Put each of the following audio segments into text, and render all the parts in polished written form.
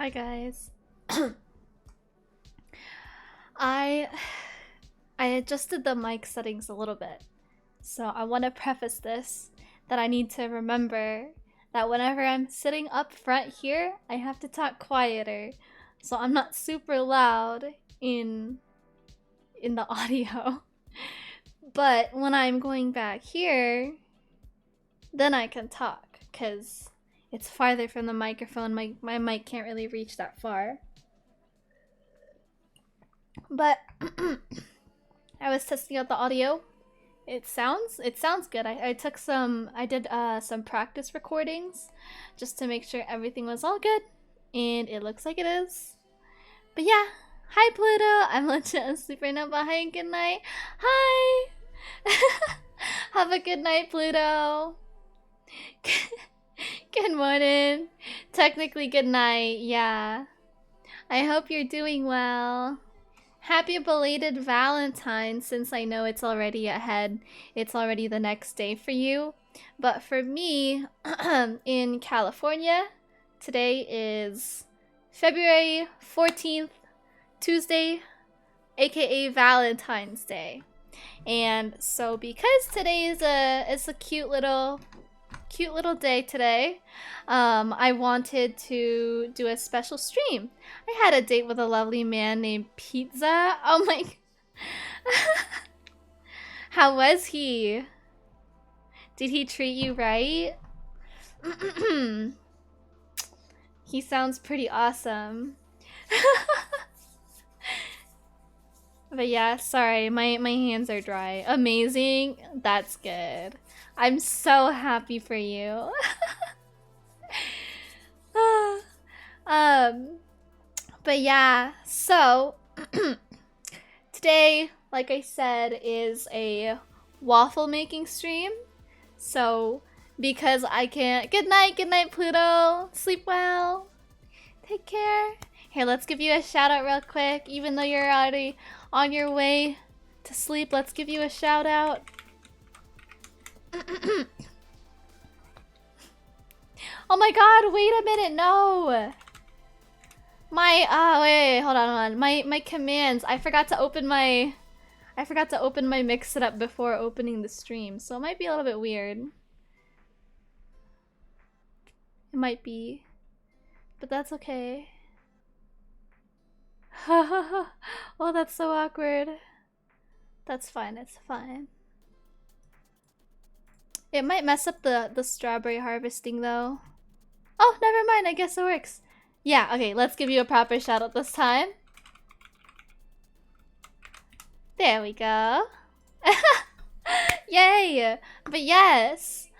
Hi guys. I I adjusted the mic settings a little bit. So I want to preface this that I need to remember that whenever I'm sitting up front here, I have to talk quieter. So I'm not super loud in the audio. But when I'm going back here, then I can talk cuz it's farther from the microphone. My mic can't really reach that far. But I was testing out the audio. It sounds good. I did some practice recordings just to make sure everything was all good, and it looks like it is. But yeah, hi Pluto. I'm legit asleep right now, but hi and good night. Hi. Have a good night, Pluto. Good morning. Technically good night. Yeah. I hope you're doing well. Happy belated Valentine, since I know it's already ahead. It's already the next day for you. But for me, in California, today is February 14th, Tuesday, aka Valentine's Day. And so because today is a cute little day today, I wanted to do a special stream. I had a date with a lovely man named Pizza. Oh my. How was he? Did he treat you right? He sounds pretty awesome. But yeah, sorry, my hands are dry. Amazing. That's good. I'm so happy for you. But yeah, so today, like I said, is a waffle making stream. So because I can't, good night Pluto, sleep well, take care. Here, let's give you a shout out real quick. Even though you're already on your way to sleep, let's give you a shout out. Oh my god, wait a minute, no! Wait, hold on. My commands. I forgot to open my mix setup before opening the stream, so it might be a little bit weird. It might be. But that's okay. Oh, that's so awkward. That's fine, it's fine. It might mess up the strawberry harvesting though. Oh, never mind, I guess it works. Yeah, okay, let's give you a proper shout out this time. There we go. Yay! But yes.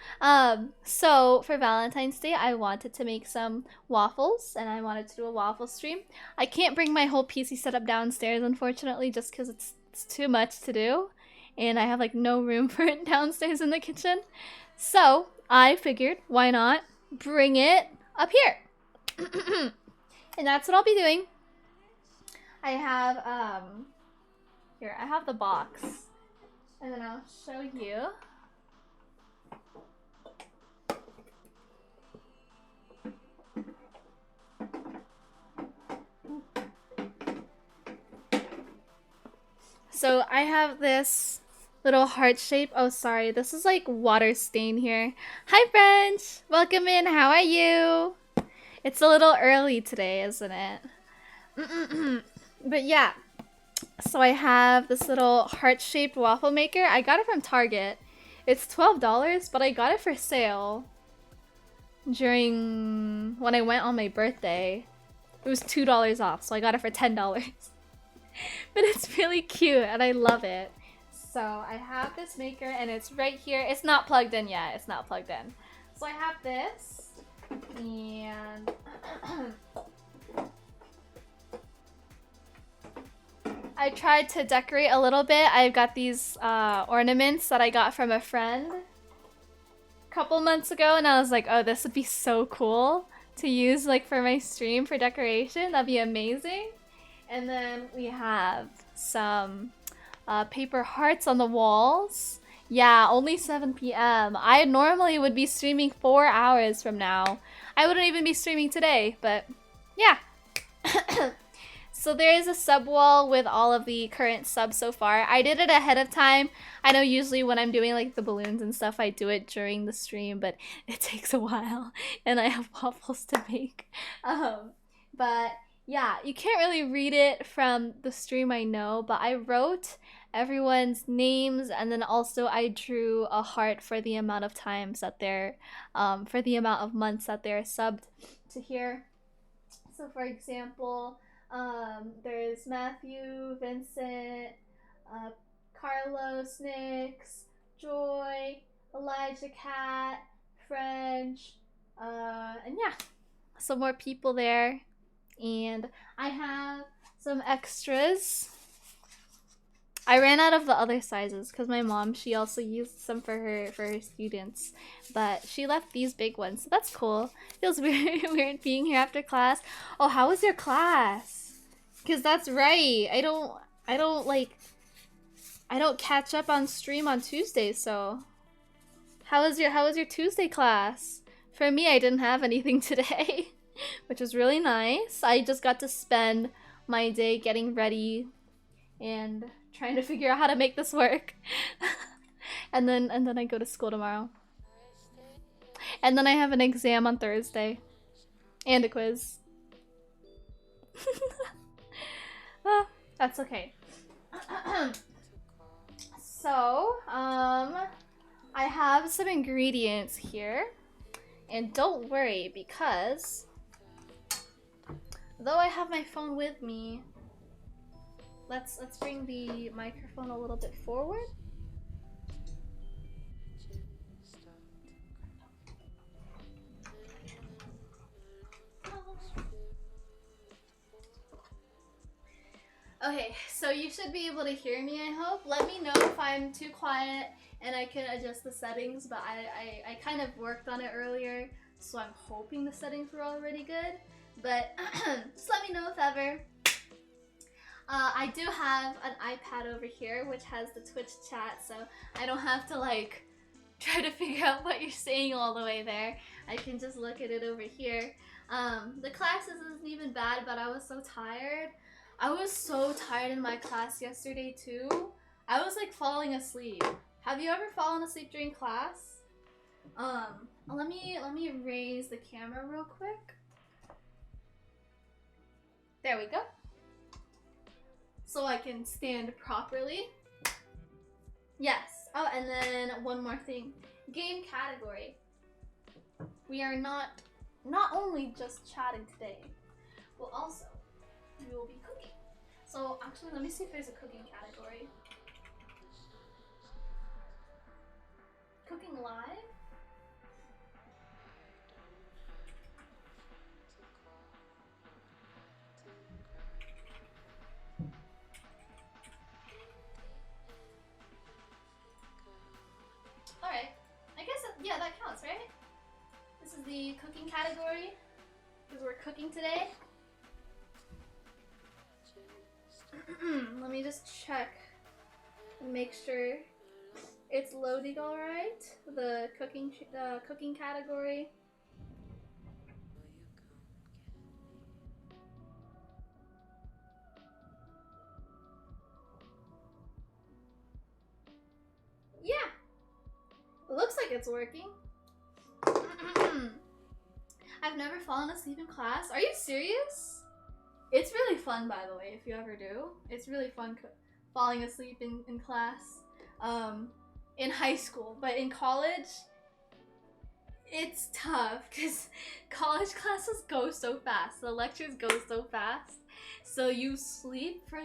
So for Valentine's Day, I wanted to make some waffles, and I wanted to do a waffle stream. I can't bring my whole PC setup downstairs, unfortunately, just because it's too much to do, and I have like no room for it downstairs in the kitchen. So I figured, why not bring it up here? And that's what I'll be doing. I have here, I have the box, and then I'll show you. So I have this little heart shape. Oh, sorry, this is like water stain here. Hi, French. Welcome in. How are you? It's a little early today, isn't it? But yeah. So I have this little heart-shaped waffle maker. I got it from Target. It's $12, but I got it for sale when I went on my birthday. It was $2 off, so I got it for $10. But it's really cute, and I love it. So I have this maker, and it's right here. It's not plugged in yet. It's not plugged in. So I have this, and I tried to decorate a little bit. I've got these ornaments that I got from a friend a couple months ago, and I was like, oh, this would be so cool to use like for my stream for decoration. That'd be amazing. And then we have some paper hearts on the walls. Yeah, only 7 p.m. I normally would be streaming 4 hours from now. I wouldn't even be streaming today, but yeah, So there is a sub wall with all of the current subs so far. I did it ahead of time. I know usually when I'm doing like the balloons and stuff, I do it during the stream, but it takes a while and I have waffles to make. But yeah, you can't really read it from the stream, I know, but I wrote everyone's names and then also I drew a heart for the amount of times that they're, for the amount of months that they're subbed to here. So for example, there's Matthew, Vincent, uh, Carlos, Nix, Joy, Elijah Cat, French, and yeah, some more people there. And I have some extras. I ran out of the other sizes because my mom, she also used some for her students, but she left these big ones, so that's cool. Feels weird being here after class. Oh, how was your class? Because that's right. I don't catch up on stream on Tuesdays, so how was your Tuesday class? For me, I didn't have anything today, which was really nice. I just got to spend my day getting ready and trying to figure out how to make this work. and then I go to school tomorrow. And then I have an exam on Thursday. And a quiz. Oh, that's okay. So, I have some ingredients here. And don't worry, because though I have my phone with me, let's bring the microphone a little bit forward. Okay, so you should be able to hear me, I hope. Let me know if I'm too quiet and I can adjust the settings, but I kind of worked on it earlier, so I'm hoping the settings were already good. But just let me know if ever. I do have an iPad over here, which has the Twitch chat, so I don't have to like try to figure out what you're saying all the way there. I can just look at it over here. The class isn't even bad, but I was so tired. I was so tired in my class yesterday too. I was like falling asleep. Have you ever fallen asleep during class? Let me raise the camera real quick. There we go. So I can stand properly. Yes. Oh, and then one more thing. Game category. We are not only just chatting today, but also we will be cooking. So actually, let me see if there's a cooking category. Cooking live? Alright. I guess, yeah, that counts, right? This is the cooking category, because we're cooking today. Let me just check and make sure it's loading all right. The cooking category. Yeah, it looks like it's working. I've never fallen asleep in class. Are you serious? It's really fun, by the way, if you ever do. It's really fun falling asleep in class. In high school, but in college, it's tough because college classes go so fast. The lectures go so fast. So you sleep for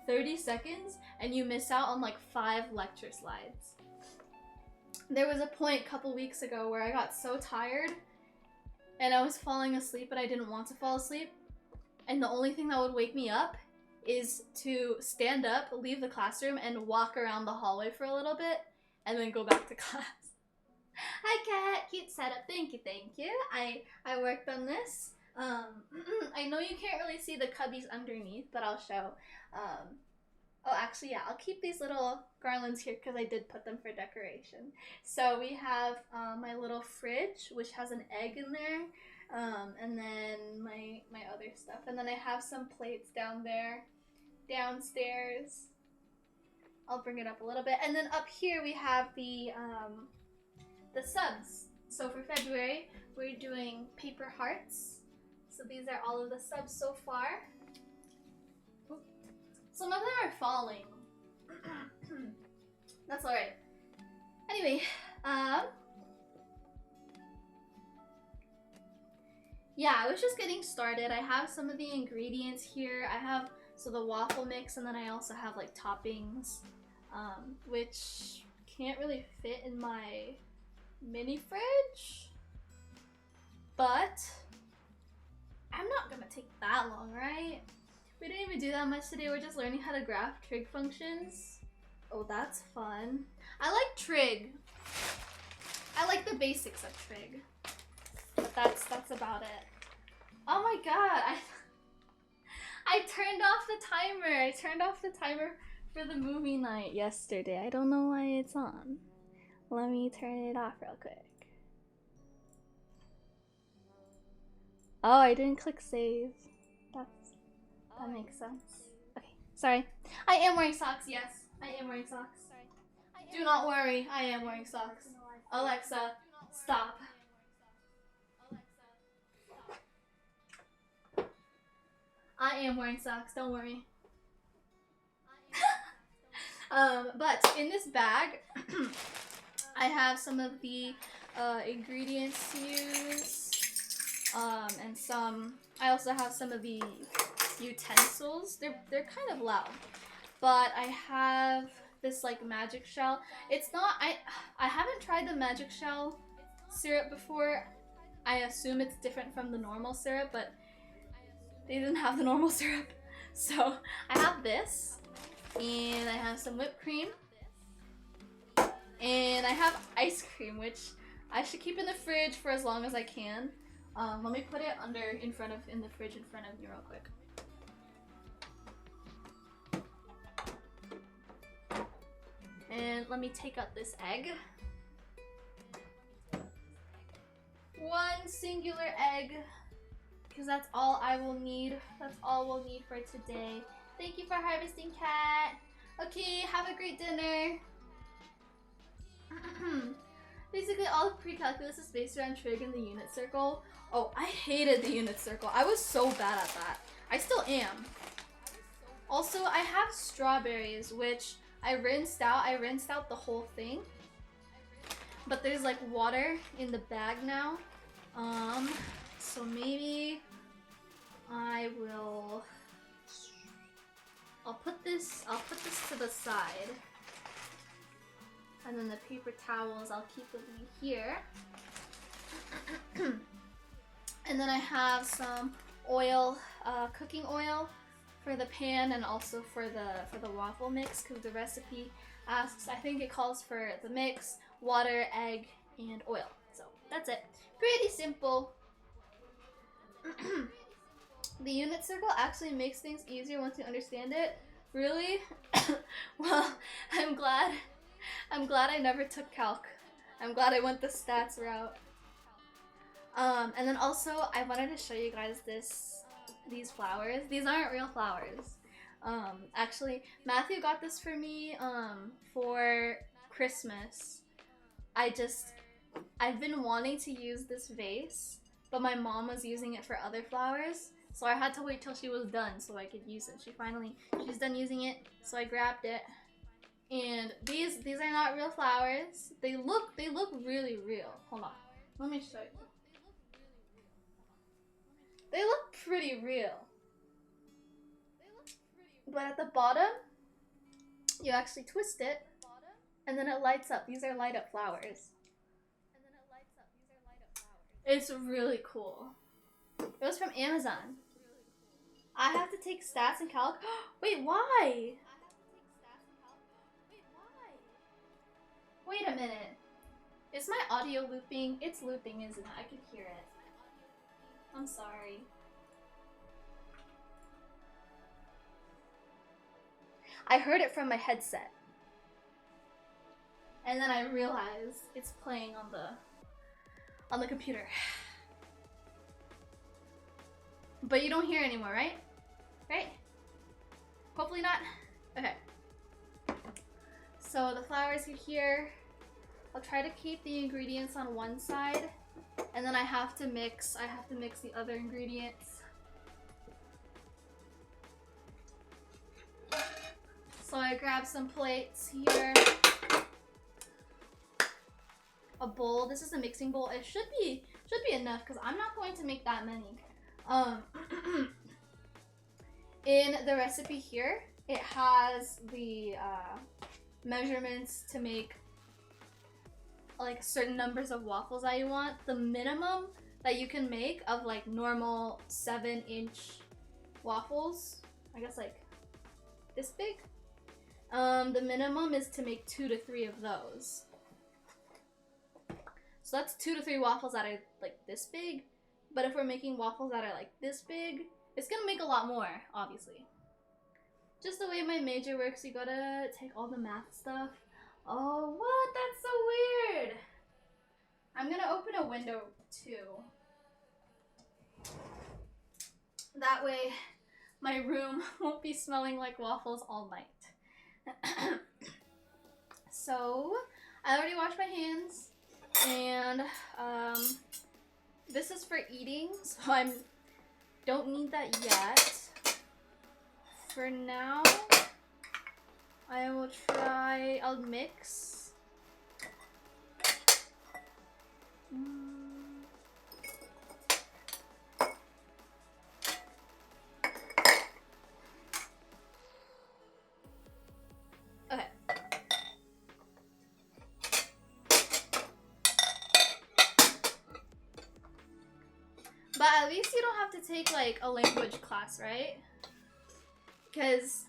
30 seconds and you miss out on like 5 lecture slides. There was a point a couple weeks ago where I got so tired and I was falling asleep, but I didn't want to fall asleep. And the only thing that would wake me up is to stand up, leave the classroom, and walk around the hallway for a little bit, and then go back to class. Hi, Kat. Cute setup. Thank you, thank you. I worked on this. I know you can't really see the cubbies underneath, but I'll show. Oh, actually, yeah, I'll keep these little garlands here because I did put them for decoration. So we have my little fridge, which has an egg in there. And then my other stuff. And then I have some plates down there, downstairs. I'll bring it up a little bit. And then up here we have the subs. So for February, we're doing paper hearts. So these are all of the subs so far. Some of them are falling. That's alright. Anyway, yeah, I was just getting started. I have some of the ingredients here. I have the waffle mix, and then I also have like toppings, which can't really fit in my mini fridge, but I'm not gonna take that long, right? We didn't even do that much today. We're just learning how to graph trig functions. Oh, that's fun. I like trig. I like the basics of trig, but that's about it. Oh my god, I turned off the timer. I turned off the timer for the movie night yesterday. I don't know why it's on. Let me turn it off real quick. Oh, I didn't click save. That makes sense. Okay, sorry. I am wearing socks, yes. I am wearing socks. Do not worry, I am wearing socks. Alexa, stop. I am wearing socks, don't worry. But in this bag, I have some of the ingredients to use, and I also have some of the utensils. They're kind of loud, but I have this like magic shell. It's not, I haven't tried the magic shell syrup before. I assume it's different from the normal syrup, but they didn't have the normal syrup. So I have this, and I have some whipped cream, and I have ice cream, which I should keep in the fridge for as long as I can. Let me put it in the fridge in front of me real quick. And let me take out this egg. One singular egg, because that's all I will need. That's all we'll need for today. Thank you for harvesting, cat. Okay, have a great dinner. Basically, all of pre-calculus is based around trig and the unit circle. Oh, I hated the unit circle. I was so bad at that. I still am. Also, I have strawberries, which I rinsed out. I rinsed out the whole thing. But there's like water in the bag now. So maybe I'll put this to the side. And then the paper towels, I'll keep them here. And then I have some oil, cooking oil for the pan and also for the waffle mix, because the recipe asks, I think it calls for the mix, water, egg, and oil. So that's it. Pretty simple. The unit circle actually makes things easier once you understand it. Really? Well, I'm glad I never took calc. I'm glad I went the stats route. And then also I wanted to show you guys these flowers. These aren't real flowers. Actually, Matthew got this for me for Christmas. I've been wanting to use this vase, but my mom was using it for other flowers, so I had to wait till she was done so I could use it. She's done using it, so I grabbed it. And these are not real flowers. They look really real. Hold on, let me show you. They look pretty real. But at the bottom, you actually twist it, and then it lights up. These are light up flowers. It's really cool. It was from Amazon. I have to take stats and calc. Wait, why? Wait a minute. Is my audio looping? It's looping, isn't it? I could hear it. I'm sorry. I heard it from my headset. And then I realized it's playing on the computer. But you don't hear anymore, right? Right? Hopefully not. Okay. So the flowers are here. I'll try to keep the ingredients on one side, and then I have to mix the other ingredients. So I grab some plates here. A bowl. This is a mixing bowl. It should be enough because I'm not going to make that many. In the recipe here, it has the measurements to make like certain numbers of waffles that you want. The minimum that you can make of like normal 7-inch waffles, I guess like this big. The minimum is to make 2 to 3 of those. So that's 2 to 3 waffles that are like this big. But if we're making waffles that are like this big, it's gonna make a lot more, obviously. Just the way my major works, you gotta take all the math stuff. Oh, what? That's so weird. I'm gonna open a window too. That way my room won't be smelling like waffles all night. So, I already washed my hands, and this is for eating, so I don't need that yet. For now, I'll mix. Okay. But at least you don't have to take like a language class, right? Because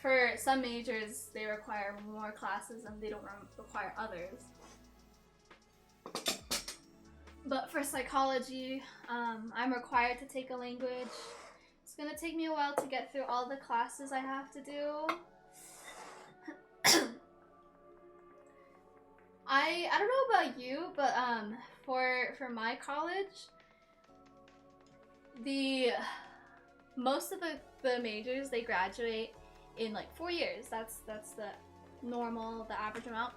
for some majors, they require more classes and they don't require others. But for psychology, I'm required to take a language. It's gonna take me a while to get through all the classes I have to do. I don't know about you, but for my college, most of the majors, they graduate in like 4 years. That's the normal, the average amount.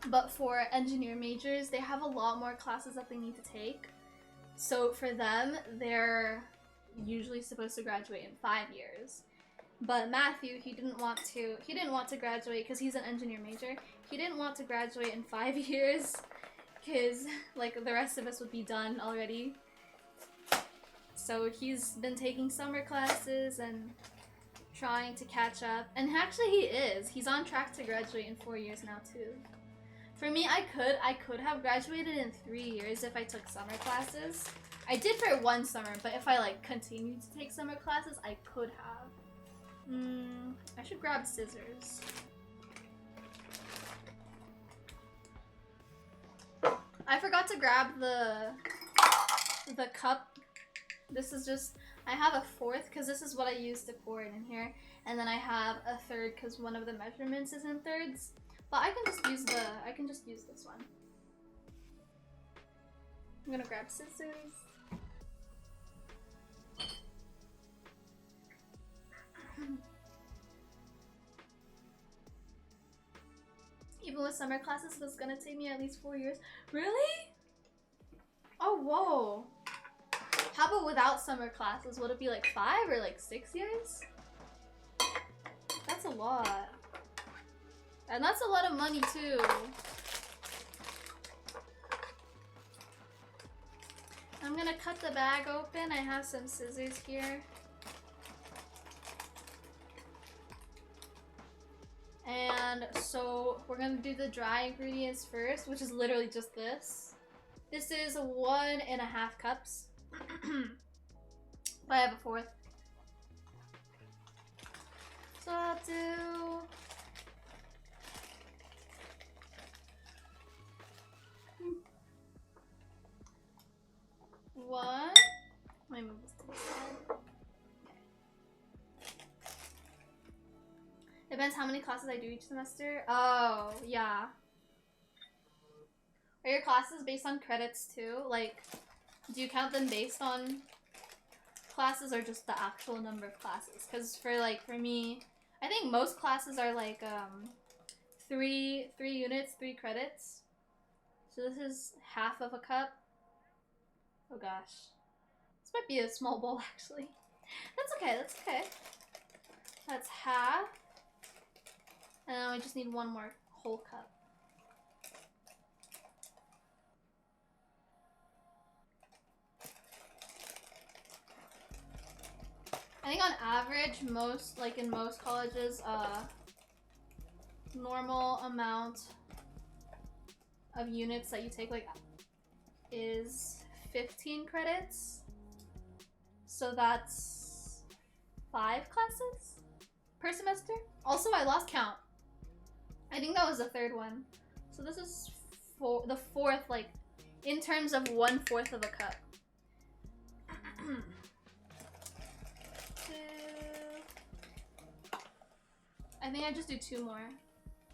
But for engineer majors, they have a lot more classes that they need to take. So for them, they're usually supposed to graduate in 5 years. But Matthew, he didn't want to graduate because he's an engineer major. He didn't want to graduate in 5 years because like the rest of us would be done already. So he's been taking summer classes and trying to catch up. And actually he is. He's on track to graduate in 4 years now too. For me, I could have graduated in 3 years if I took summer classes. I did for 1 summer, but if I like continued to take summer classes, I could have. I should grab scissors. I forgot to grab the cup. This is just, I have a 4th because this is what I use to pour it in here, and then I have a 3rd because one of the measurements is in 3rds. But I can just use this one. I'm gonna grab scissors. Even with summer classes, it's gonna take me at least 4 years. Really? Oh, whoa. How about without summer classes? Would it be like 5 or like 6 years? That's a lot. And that's a lot of money too. I'm gonna cut the bag open. I have some scissors here. And so we're gonna do the dry ingredients first, which is literally just this. This is 1.5 cups. But I have a 4th. So I'll do... one. Let me move this to the side. Depends how many classes I do each semester. Oh, yeah. Are your classes based on credits too? Like, do you count them based on classes or just the actual number of classes? Because for me, I think most classes are like 3 units, 3 credits. So this is half of a cup. Oh gosh. This might be a small bowl actually. That's okay, that's okay. That's half. And then we just need one more whole cup. I think on average, in most colleges, normal amount of units that you take is 15 credits. So that's 5 classes per semester. Also, I lost count. I think that was the 3rd one. So this is the 4th, in terms of 1/4 of a cup. I think I just do 2 more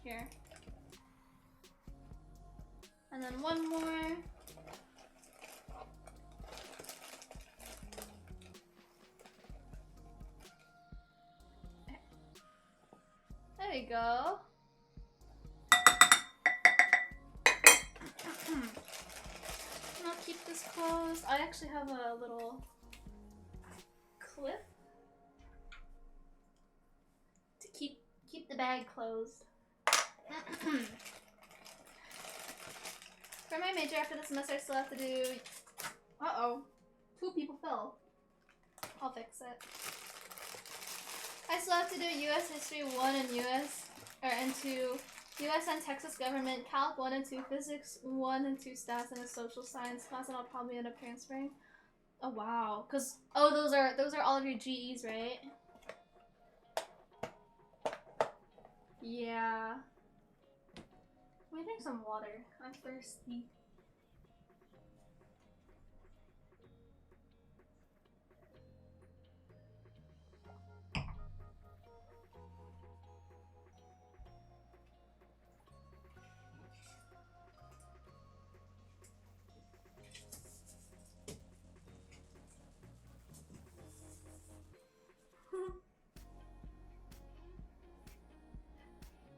here. And then 1 more. Okay. There we go. I'll keep this closed. I actually have a little clip to keep the bag closed. For my major after the semester, I still have to do... Uh-oh. 2 people fell. I'll fix it. I still have to do US History 1 and and 2, US and Texas Government, Calc 1 and 2, Physics 1 and 2 Stats, and a Social Science class, and I'll probably end up transferring. Oh wow. Those are all of your GEs, right? Yeah. Let me drink some water. I'm thirsty.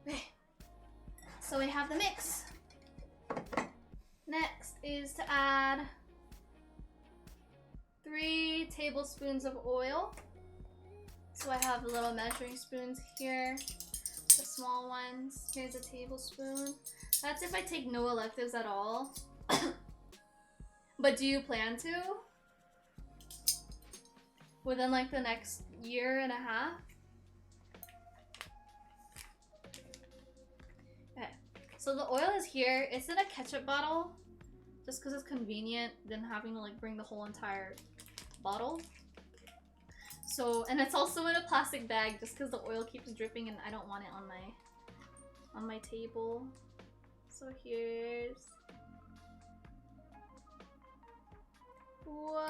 Okay. So we have the mix. Next is to add 3 tablespoons of oil. So I have the little measuring spoons here, the small ones. Here's a tablespoon. That's if I take no electives at all. But do you plan to? Within the next 1.5 years? Okay, so the oil is here. It's in a ketchup bottle, just because it's convenient than having to bring the whole entire bottle. So, and it's also in a plastic bag just because the oil keeps dripping and I don't want it on my table. So here's 1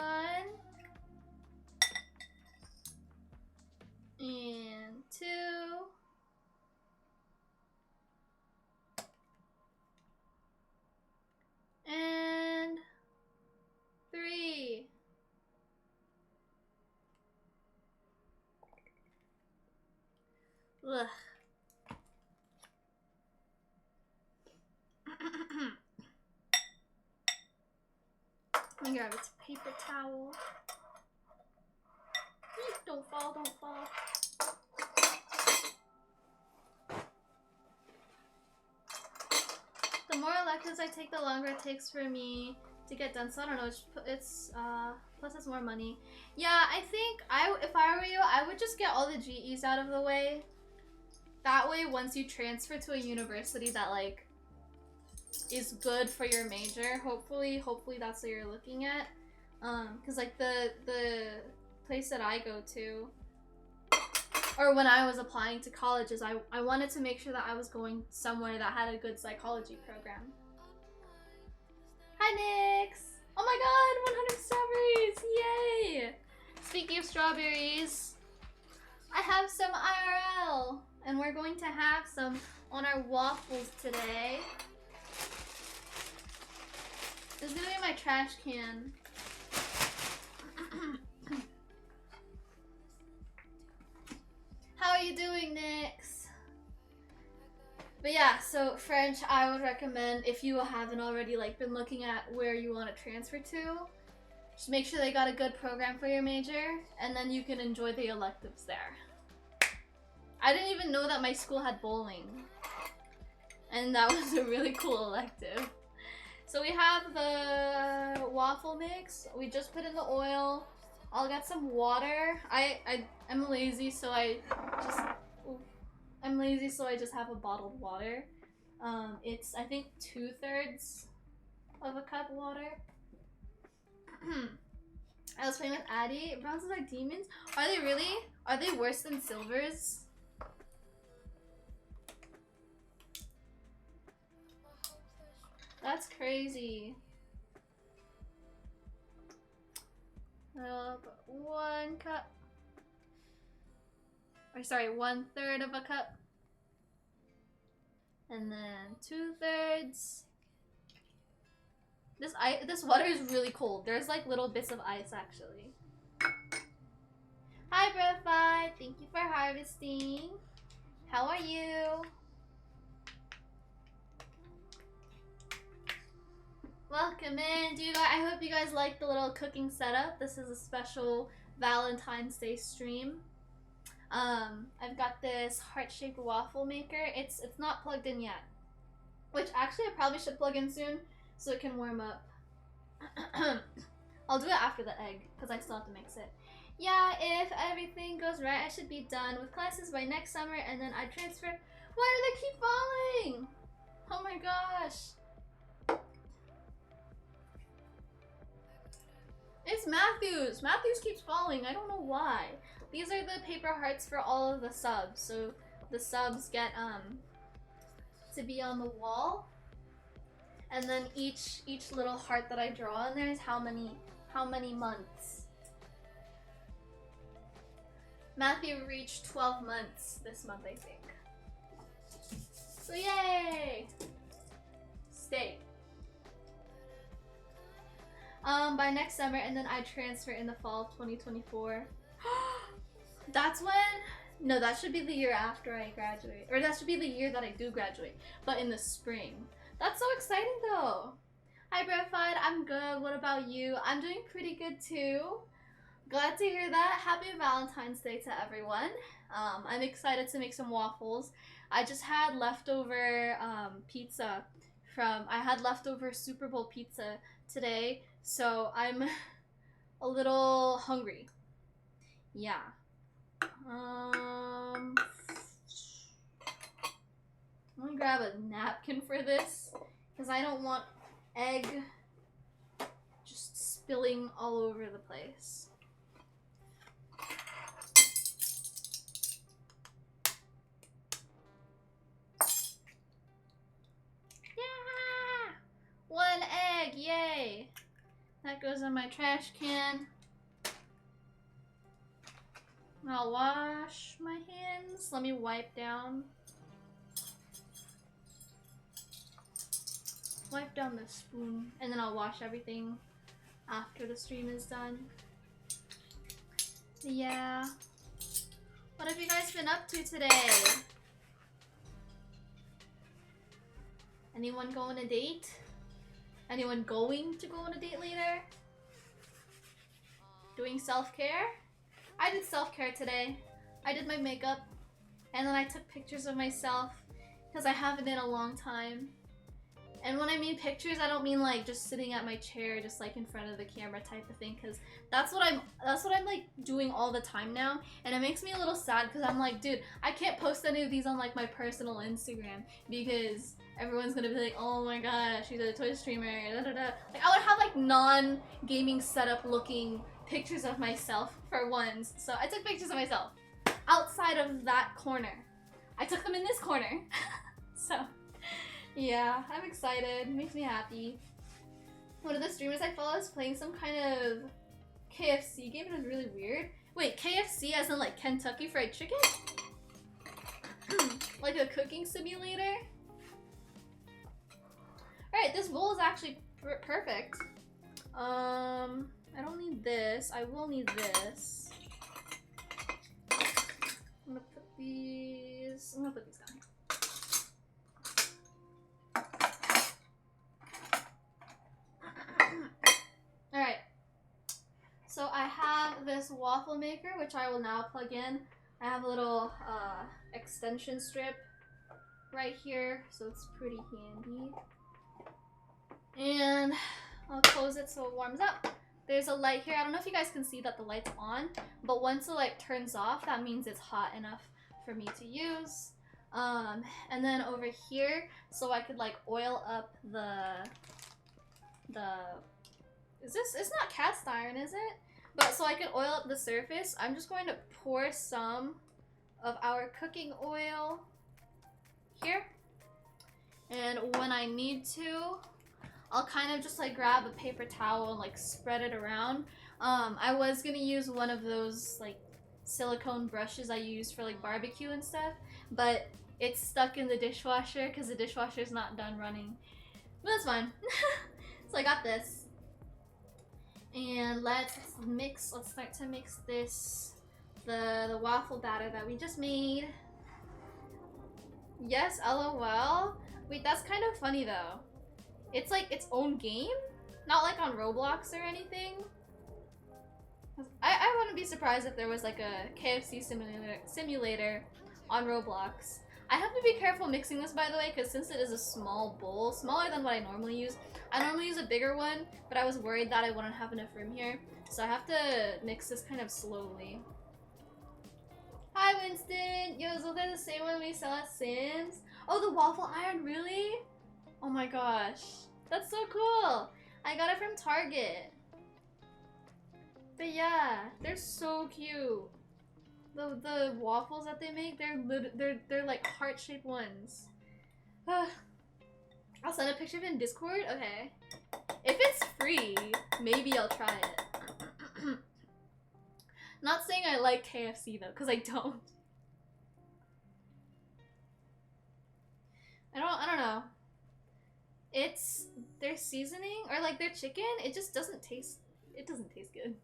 and 2 and 3. Ugh. Let me grab a paper towel. Don't fall, don't fall. The more electives I take, the longer it takes for me to get done. So I don't know, it's plus it's more money. Yeah, I think if I were you, I would just get all the GEs out of the way. That way, once you transfer to a university that is good for your major, hopefully that's what you're looking at. Cause the place that I go to, or when I was applying to colleges, I wanted to make sure that I was going somewhere that had a good psychology program. Hi, Nix! Oh my god, 100 strawberries! Yay! Speaking of strawberries, I have some IRL, and we're going to have some on our waffles today. This is gonna be my trash can. are you doing, Nix? But yeah, so French, I would recommend, if you haven't already like been looking at where you want to transfer to, just make sure they got a good program for your major, and then you can enjoy the electives there. I didn't even know that my school had bowling, and that was a really cool elective. So we have the waffle mix. We just put in the oil. I'll get some water. I'm lazy, so I just have a bottled water. It's I think 2/3 of a cup water. I was playing with Addie. Bronzes are demons. Are they really? Are they worse than silvers? That's crazy. 1 cup. Or sorry, 1/3 of a cup. And then 2/3. This water is really cold. There's like little bits of ice actually. Hi Brofy, thank you for harvesting. How are you? Welcome in. I hope you guys like the little cooking setup. This is a special Valentine's Day stream. I've got this heart-shaped waffle maker. It's not plugged in yet. Which actually I probably should plug in soon so it can warm up. I'll do it after the egg because I still have to mix it. Yeah, if everything goes right, I should be done with classes by next summer and then I transfer. Why do they keep falling? Oh my gosh. It's Matthews. Matthews keeps falling. I don't know why. These are the paper hearts for all of the subs. So the subs get to be on the wall. And then each little heart that I draw in there is how many months. Matthew reached 12 months this month, I think. So yay! Stay. By next summer, and then I transfer in the fall of 2024. That's when? No, that should be the year after I graduate. Or that should be the year that I do graduate, but in the spring. That's so exciting though. Hi Brofide, I'm good. What about you? I'm doing pretty good too. Glad to hear that. Happy Valentine's Day to everyone. I'm excited to make some waffles. I just had leftover pizza I had leftover Super Bowl pizza today, so I'm a little hungry. Yeah. I'm gonna grab a napkin for this because I don't want egg just spilling all over the place. Yeah! 1 egg, yay! That goes in my trash can. I'll wash my hands. Let me wipe down. Wipe down the spoon, and then I'll wash everything after the stream is done. Yeah. What have you guys been up to today? Anyone go on a date? Anyone going to go on a date later? Doing self-care? I did self-care today. I did my makeup, and then I took pictures of myself because I haven't in a long time. And when I mean pictures, I don't mean like just sitting at my chair, just like in front of the camera type of thing, because that's what I'm like doing all the time now, and it makes me a little sad because I'm like, dude, I can't post any of these on like my personal Instagram because everyone's gonna be like, oh my gosh, she's a Twitch streamer, da da da. Like I would have like non-gaming setup looking pictures of myself for once, so I took pictures of myself outside of that corner. I took them in this corner. So yeah, I'm excited. It makes me happy. One of the streamers I follow is playing some kind of KFC game, and it was really weird. Wait, KFC as in like Kentucky Fried Chicken? Like a cooking simulator? Alright, this bowl is actually perfect. I don't need this. I will need this. I'm gonna put these. I'm gonna put these down here. Alright. So I have this waffle maker, which I will now plug in. I have a little extension strip right here, so it's pretty handy. And I'll close it so it warms up. There's a light here. I don't know if you guys can see that the light's on, but once the light turns off, that means it's hot enough for me to use. And then over here, so I could like oil up it's not cast iron, is it? But so I could oil up the surface, I'm just going to pour some of our cooking oil here. And when I need to, I'll kind of just like grab a paper towel and like spread it around. I was gonna use one of those like silicone brushes I use for like barbecue and stuff, but it's stuck in the dishwasher because the dishwasher's not done running. But that's fine. So I got this. And let's start to mix this, the waffle batter that we just made. Yes, LOL. Wait, that's kind of funny though. It's like its own game? Not like on Roblox or anything? I wouldn't be surprised if there was like a KFC simulator on Roblox. I have to be careful mixing this, by the way, because since it is a small bowl, smaller than what I normally use, I normally use a bigger one, but I was worried that I wouldn't have enough room here, so I have to mix this kind of slowly. Hi, Winston! Yo, is they're the same one we sell at Sims? Oh, the waffle iron, really? Oh my gosh. That's so cool! I got it from Target. But yeah, they're so cute. The waffles that they make, they're like heart-shaped ones. I'll send a picture of it in Discord? Okay. If it's free, maybe I'll try it. Not saying I like KFC though, because I don't. I don't know. It's their seasoning or like their chicken, it just doesn't taste good.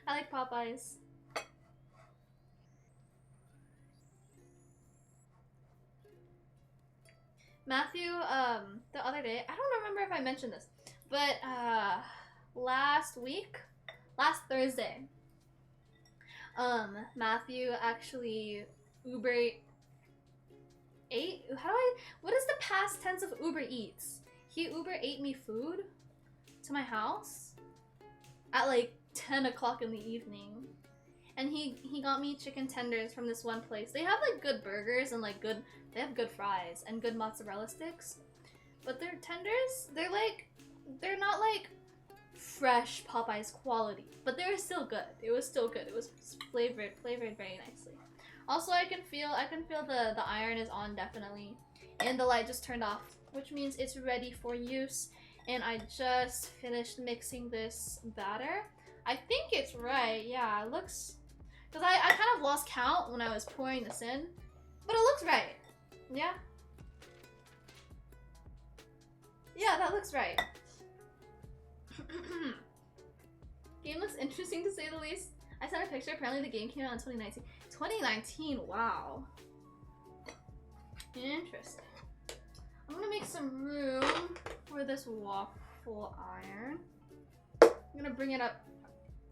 I like Popeyes. Matthew, the other day, I don't remember if I mentioned this, but last Thursday, Matthew actually Uber ate. What is the past tense of Uber Eats? He Uber ate me food to my house at like 10 o'clock in the evening. And he got me chicken tenders from this one place. They have like good burgers and like they have good fries and good mozzarella sticks. But their tenders, they're not like fresh Popeyes quality, but they were still good. It was still good. It was flavored very nicely. Also, I can feel the iron is on definitely, and the light just turned off, which means it's ready for use. And I just finished mixing this batter. I think it's right. Yeah, it looks, because I kind of lost count when I was pouring this in, but it looks right. Yeah. Yeah, that looks right. Game looks interesting to say the least. I sent a picture. Apparently the game came out in 2019. 2019, wow. Interesting. I'm gonna make some room for this waffle iron. I'm gonna bring it up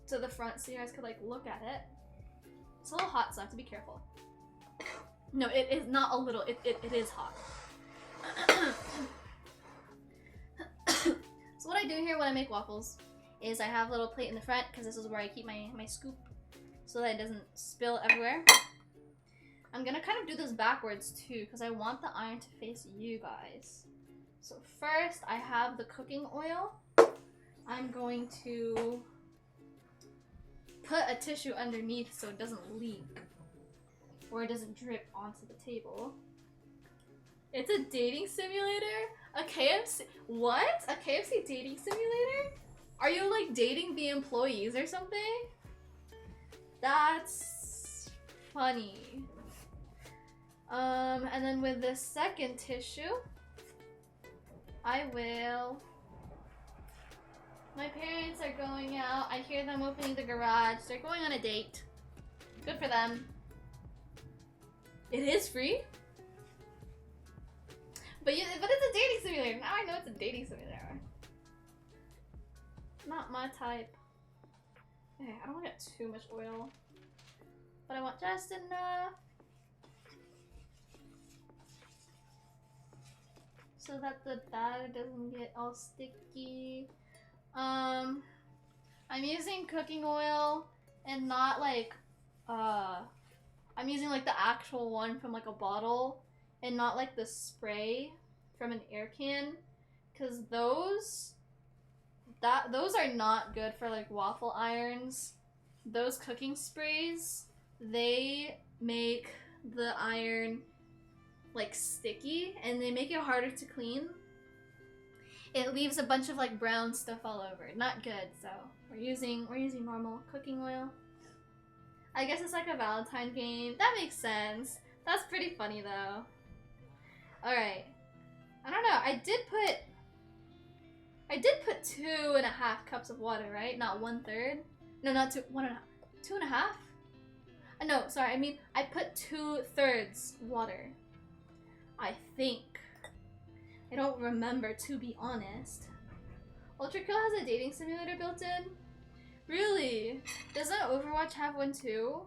to the front so you guys could like look at it. It's a little hot, so I have to be careful. No, it is not a little, it is hot. So what I do here when I make waffles is I have a little plate in the front because this is where I keep my scoop so that it doesn't spill everywhere. I'm gonna kind of do this backwards too because I want the iron to face you guys. So first I have the cooking oil. I'm going to put a tissue underneath so it doesn't leak or it doesn't drip onto the table. It's a dating simulator? A KFC? What? A KFC dating simulator? Are you like dating the employees or something? That's funny. And then with this second tissue, I will... My parents are going out. I hear them opening the garage. They're going on a date. Good for them. It is free? But it's a dating simulator. Now I know it's a dating simulator. Not my type. Okay, I don't want to get too much oil. But I want just enough. So that the batter doesn't get all sticky. I'm using cooking oil and not like, I'm using like the actual one from like a bottle and not like the spray from an air can, because those are not good for like waffle irons. Those cooking sprays, they make the iron like sticky and they make it harder to clean. It leaves a bunch of like brown stuff all over. Not good. So we're using normal cooking oil. I guess it's like a Valentine game. That makes sense. That's pretty funny though. Alright. I don't know. I did put 2.5 cups of water, right? Not 1/3. No, not 1.5. 2.5? No, sorry. I mean, I put 2/3 water. I think. I don't remember, to be honest. Ultra Kill has a dating simulator built in? Really? Doesn't Overwatch have one too?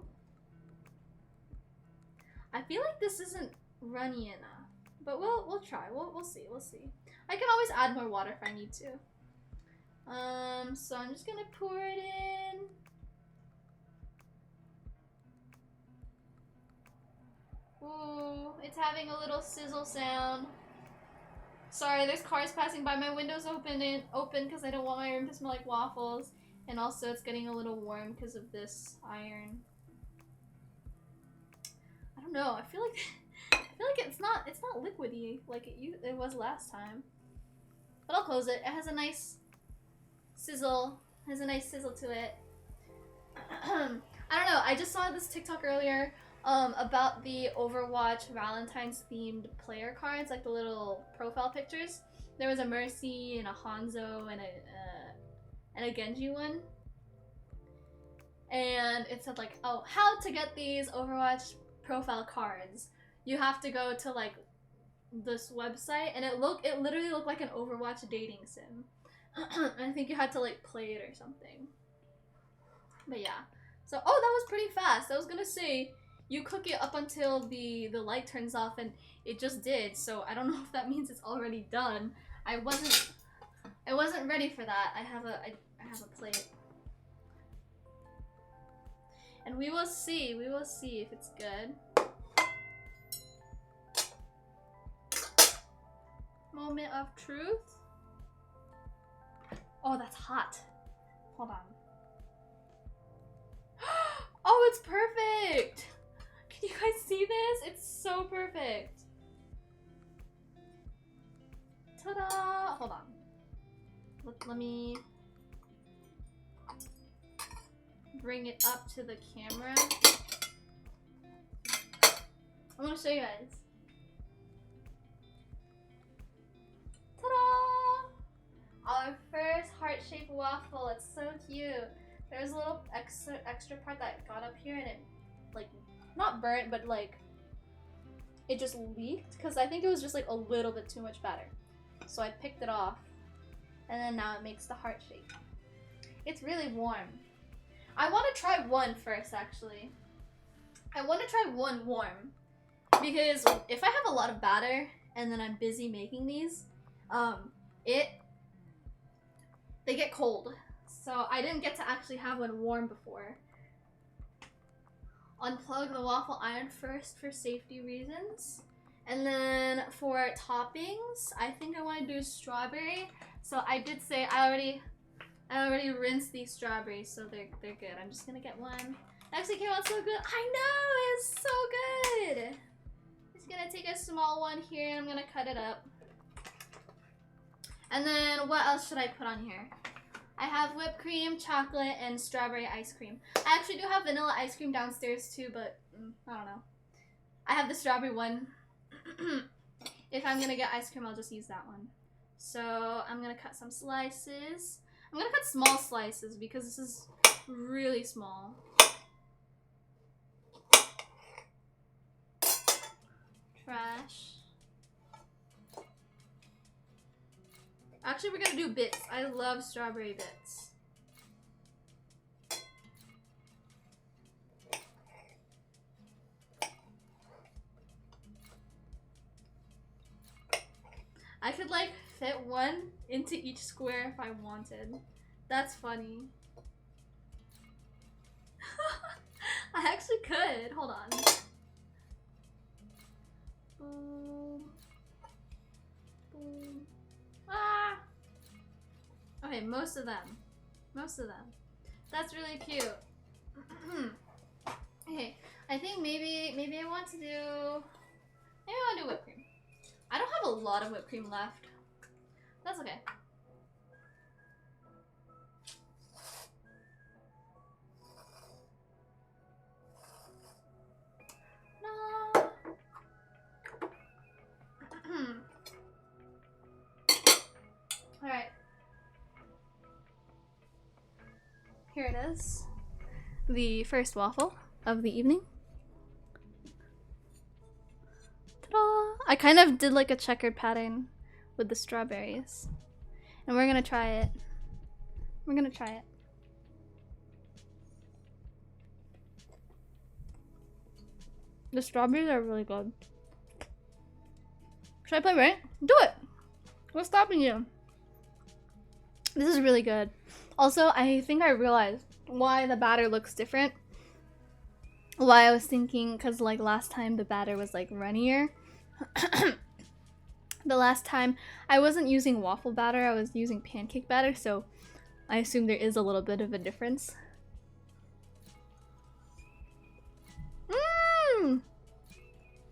I feel like this isn't runny enough, but we'll try. We'll see. I can always add more water if I need to. So I'm just gonna pour it in. Ooh, it's having a little sizzle sound. Sorry, there's cars passing by. My window's open because I don't want my room to smell like waffles. And also it's getting a little warm because of this iron. I don't know. I feel like it's not liquidy like it was last time. But I'll close it. It has a nice sizzle. It has a nice sizzle to it. I don't know. I just saw this TikTok earlier about the Overwatch Valentine's themed player cards, like the little profile pictures. There was a Mercy and a Hanzo and a Genji one. And it said like, oh, how to get these Overwatch profile cards. You have to go to like this website, and it literally looked like an Overwatch dating sim. I think you had to like play it or something. But yeah. So, oh, that was pretty fast. I was gonna say, you cook it up until the light turns off, and it just did. So I don't know if that means it's already done. I wasn't ready for that. I have a plate. And we will see if it's good. Moment of truth. Oh, that's hot. Hold on. Oh, it's perfect! Can you guys see this? It's so perfect. Ta-da! Hold on. Let me bring it up to the camera. I want to show you guys. Ta-da! Our first heart-shaped waffle. It's so cute. There's a little extra part that got up here, and it like not burnt, but like it just leaked because I think it was just like a little bit too much batter. So I picked it off, and then now it makes the heart shape. It's really warm. I want to try one first, actually. I want to try one warm because if I have a lot of batter and then I'm busy making these, they get cold. So I didn't get to actually have one warm before. Unplug the waffle iron first for safety reasons. And then for toppings, I think I want to do strawberry. So I did say I already rinsed these strawberries, so they're good. I'm just gonna get one. It actually came out so good. I know, it's so good. Just gonna take a small one here and I'm gonna cut it up. And then what else should I put on here? I have whipped cream, chocolate, and strawberry ice cream. I actually do have vanilla ice cream downstairs too, but I don't know. I have the strawberry one. If I'm gonna get ice cream, I'll just use that one. So I'm gonna cut some slices. I'm gonna cut small slices because this is really small. gosh. Actually, we're gonna do bits. I love strawberry bits. I could like fit one into each square if I wanted. That's funny. I actually could. Hold on. Boom. Boom. Ah! Okay, most of them. Most of them. That's really cute. Okay, I think maybe I want to do... Maybe I want to do whipped cream. I don't have a lot of whipped cream left. That's okay. No. Alright. Here it is. The first waffle of the evening. Ta-da! I kind of did like a checkered pattern with the strawberries. And we're gonna try it. We're gonna try it. The strawberries are really good. Should I play right? Do it! What's stopping you? This is really good. Also, I think I realized why the batter looks different. Why I was thinking, because like last time the batter was like runnier. The last time I wasn't using waffle batter, I was using pancake batter, so I assume there is a little bit of a difference. Mmm!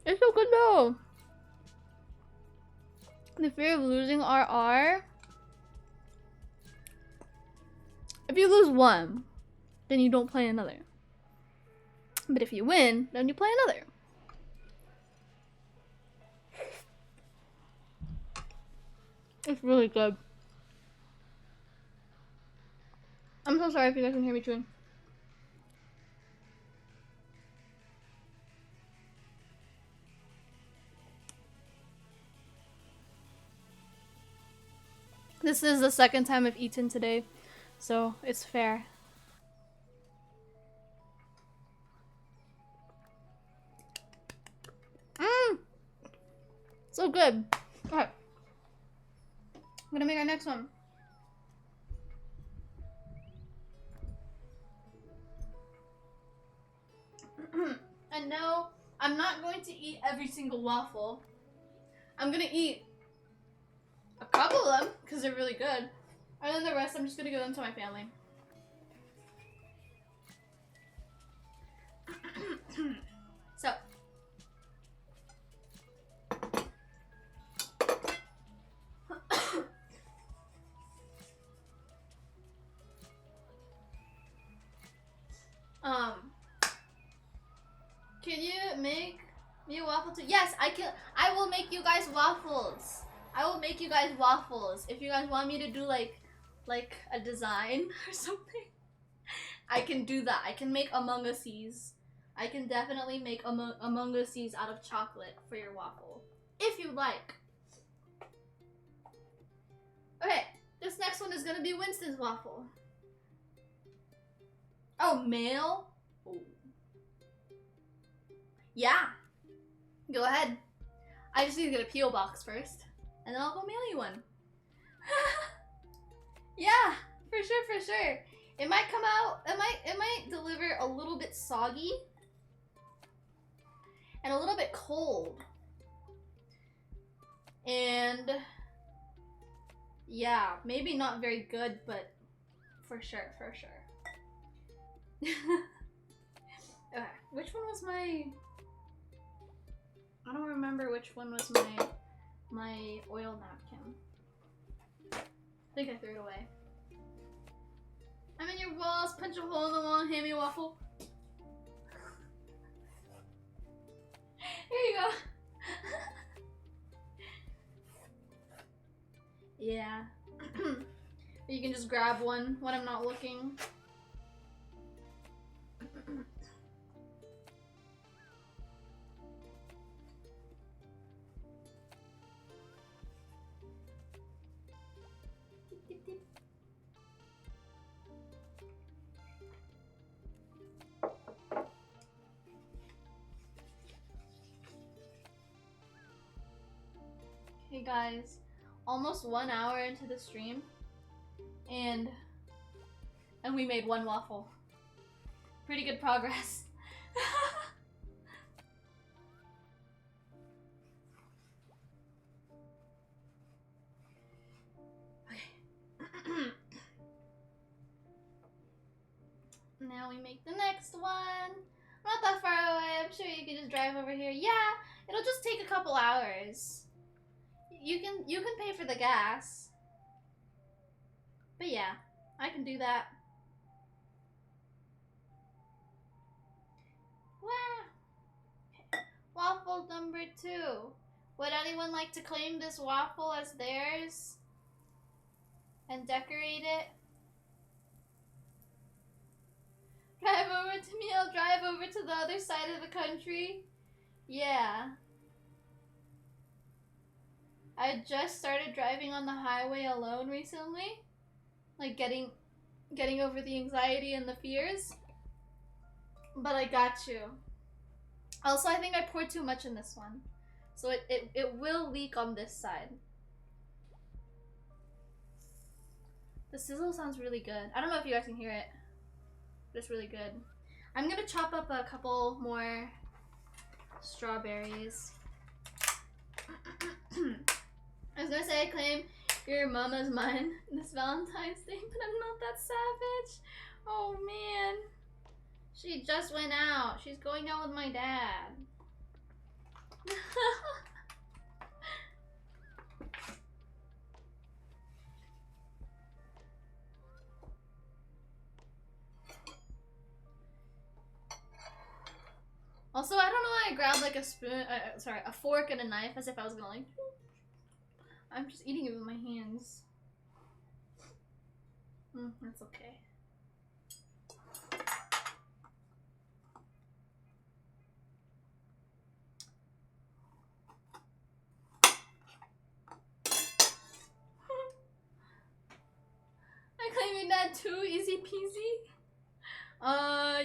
It's so good though! The fear of losing RR. If you lose one, then you don't play another. But if you win, then you play another. It's really good. I'm so sorry if you guys can hear me chewing. This is the second time I've eaten today, so it's fair. Mmm! So good. Okay. I'm gonna make our next one. And no, I'm not going to eat every single waffle. I'm gonna eat a couple of them because they're really good. And then the rest I'm just gonna give them to my family. So. Can you make me a waffle too? Yes, I can. I will make you guys waffles. I will make you guys waffles. If you guys want me to do like a design or something, I can do that. I can make Among Us-ies. I can definitely make Among Us-ies out of chocolate for your waffle, if you like. Okay, this next one is gonna be Winston's waffle. Oh, mail? Oh. Yeah. Go ahead. I just need to get a P.O. box first, and then I'll go mail you one. Yeah, for sure, for sure. It might come out, it might deliver a little bit soggy and a little bit cold. And yeah, maybe not very good, but for sure, for sure. Okay, which one was my... I don't remember which one was my oil napkin. I think I threw it away. I'm in your walls, punch a hole in the wall, hand me a waffle. Here you go. Yeah. You can just grab one when I'm not looking. Hey guys, almost 1 hour into the stream, and we made 1 waffle. Pretty good progress. Okay. Now we make the next one. Not that far away. I'm sure you can just drive over here. Yeah, it'll just take a couple hours. You can pay for the gas. But yeah, I can do that. Wow. Okay. Waffle number 2. Would anyone like to claim this waffle as theirs and decorate it? Drive over to me, I'll drive over to the other side of the country. Yeah. I just started driving on the highway alone recently. Like getting over the anxiety and the fears. But I got you. Also, I think I poured too much in this one. So it will leak on this side. The sizzle sounds really good. I don't know if you guys can hear it. But it's really good. I'm gonna chop up a couple more strawberries. I was gonna say I claim your mama's mine this Valentine's Day, but I'm not that savage. Oh man. She just went out. She's going out with my dad. Also, I don't know why I grabbed like a spoon, sorry, a fork and a knife as if I was gonna like, I'm just eating it with my hands. That's okay. I claim your dad too, easy peasy.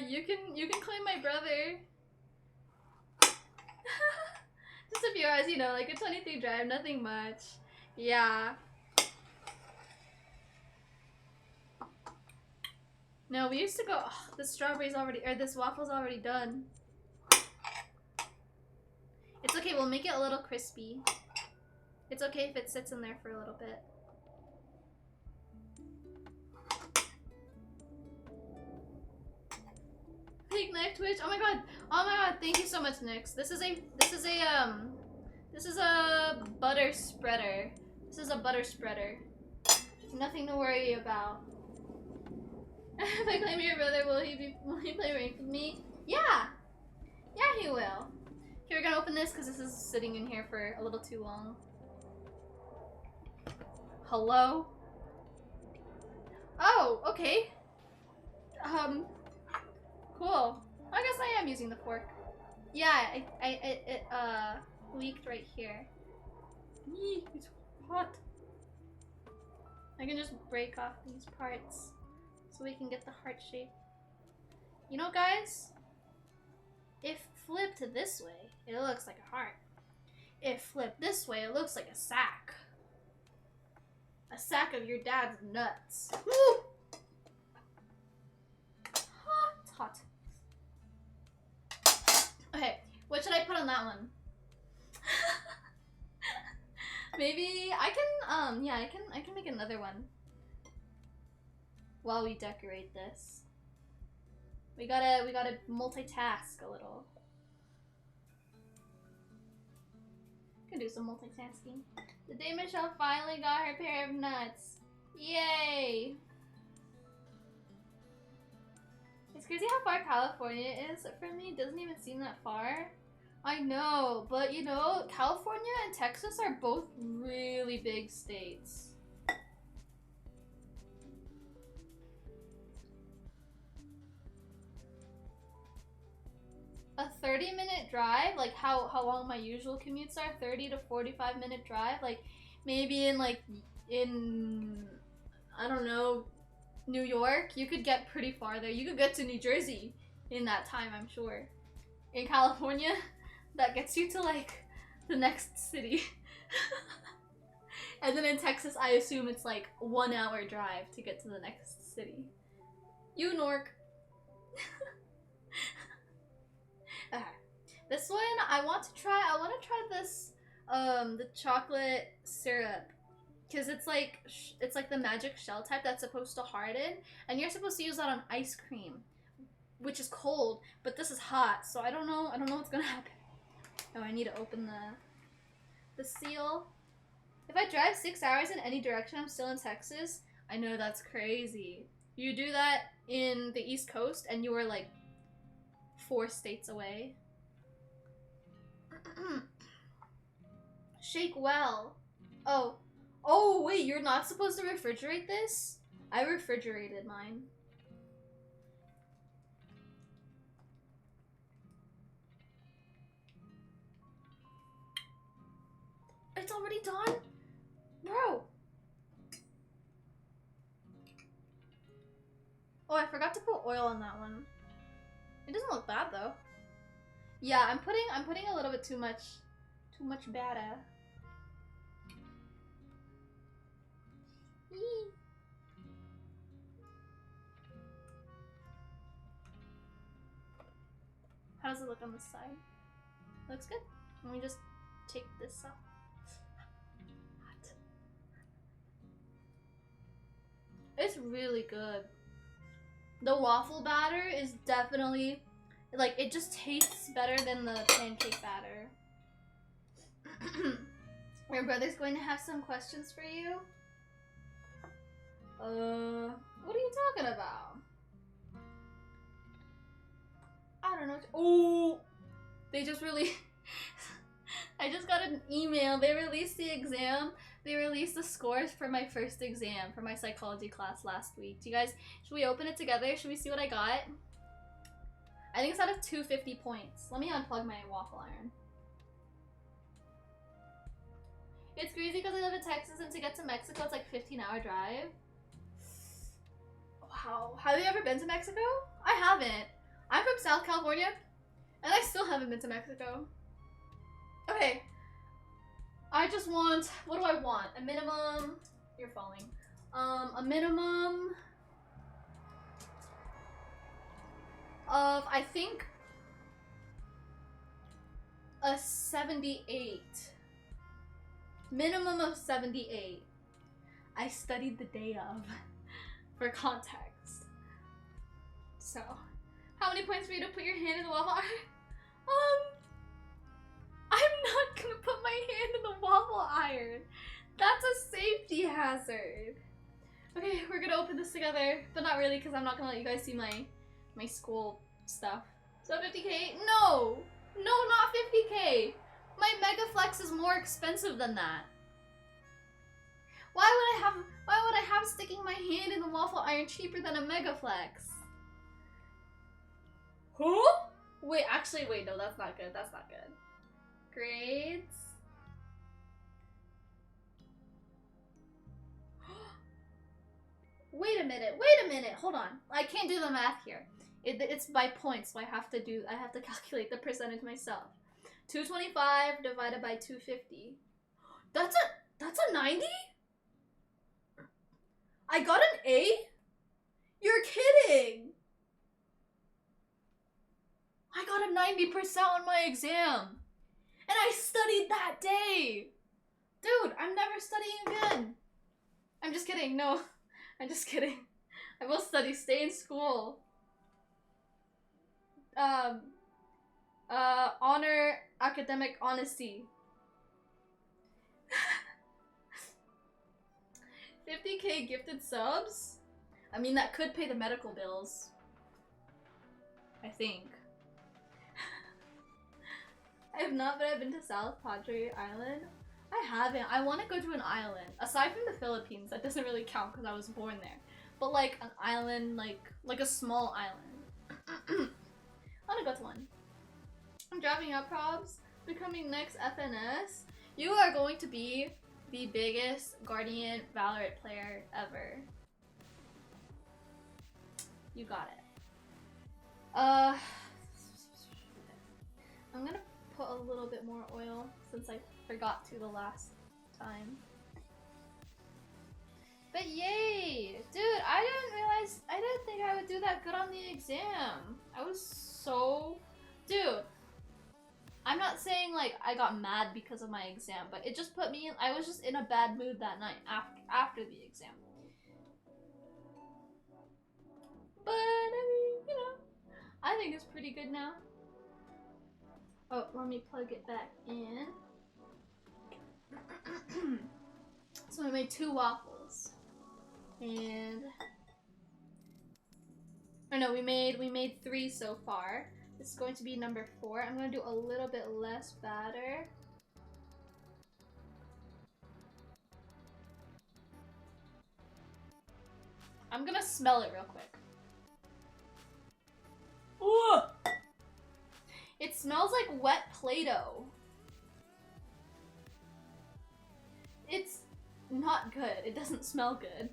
You can claim my brother. Just a few hours, you know, like a 23 drive, nothing much. Yeah. No, we used to go, oh, this strawberry's already, or this waffle's already done. It's okay, we'll make it a little crispy. It's okay if it sits in there for a little bit. Fake knife twitch. Oh my god, thank you so much, Nyx. This is a butter spreader. This is a butter spreader. Nothing to worry about. If I claim your brother, will he play ranked with me? Yeah! Yeah, he will. Okay, we're gonna open this because this is sitting in here for a little too long. Hello? Oh, okay. Cool. I guess I am using the fork. Yeah, it leaked right here. Eee, it's hot. I can just break off these parts so we can get the heart shape. You know, guys, if flipped this way, it looks like a heart. If flipped this way, it looks like a sack. A sack of your dad's nuts. Woo! Hot, hot. Okay, what should I put on that one? Maybe I can, yeah, I can make another one while we decorate this. We gotta multitask a little. Can do some multitasking. The day Michelle finally got her pair of nuts. Yay! It's crazy how far California is from me. It doesn't even seem that far. I know, but you know, California and Texas are both really big states. A 30-minute drive, like how long my usual commutes are, 30 to 45-minute drive, like maybe in I don't know, New York, you could get pretty far there. You could get to New Jersey in that time, I'm sure. In California, that gets you to like the next city. And then in Texas, I assume it's like 1 hour drive to get to the next city. You Nork. Okay. This one I want to try this the chocolate syrup, because it's like the magic shell type that's supposed to harden, and you're supposed to use that on ice cream, which is cold, but this is hot, so I don't know what's gonna happen. Oh, I need to open the seal. If I drive 6 hours in any direction, I'm still in Texas. I know, that's crazy. You do that in the East Coast and you are like 4 states away. Shake well. Oh wait, you're not supposed to refrigerate this? I refrigerated mine. It's already done? Bro! Oh, I forgot to put oil on that one. It doesn't look bad though. Yeah, I'm putting a little bit too much batter. Yee. How does it look on this side? Looks good. Let me just take this off. It's really good. The waffle batter is definitely, like, it just tastes better than the pancake batter. Your brother's going to have some questions for you. What are you talking about? I don't know. Oh, they just really. I just got an email. They released the exam. They released the scores for my first exam for my psychology class last week. Do you guys, should we open it together? Should we see what I got? I think it's out of 250 points. Let me unplug my waffle iron. It's crazy because I live in Texas and to get to Mexico it's like a 15-hour drive. Wow. Have you ever been to Mexico? I haven't. I'm from South California and I still haven't been to Mexico. Okay. I just want, what do I want? A minimum, you're falling. A minimum of, I think, a 78. Minimum of 78. I studied the day of, for context. So, how many points for you to put your hand in the waffle iron? I'm not gonna put my hand in the waffle iron. That's a safety hazard. Okay, we're gonna open this together, but not really because I'm not gonna let you guys see my school stuff. So 50K? No! No, not 50K! My Mega Flex is more expensive than that. Why would I have sticking my hand in the waffle iron cheaper than a Mega Flex? Huh? Wait, actually, wait, no, that's not good. That's not good. Grades. Wait a minute, hold on. I can't do the math here. It's by points, so I have to calculate the percentage myself. 225 divided by 250. That's a 90? I got an A? You're kidding! I got a 90% on my exam! And I studied that day! Dude, I'm never studying again! I'm just kidding, no. I'm just kidding. I will study, stay in school. Honor academic honesty. 50K gifted subs? I mean, that could pay the medical bills. I think. I have not, but I've been to South Padre Island. I haven't. I want to go to an island. Aside from the Philippines, that doesn't really count because I was born there. But like an island, like a small island. I want to go to one. I'm driving up, probs. Becoming next FNS. You are going to be the biggest Guardian Valorant player ever. You got it. I'm gonna put a little bit more oil since I forgot to the last time. But yay! Dude, I didn't think I would do that good on the exam. I was so... Dude, I'm not saying like I got mad because of my exam, but it just put me in, I was just in a bad mood that night after the exam. But I mean, you know, I think it's pretty good now. Oh, let me plug it back in. So I made 2 waffles. And or no, we made 3 so far. This is going to be number 4. I'm gonna do a little bit less batter. I'm gonna smell it real quick. Ooh! It smells like wet Play-Doh. It's not good. It doesn't smell good.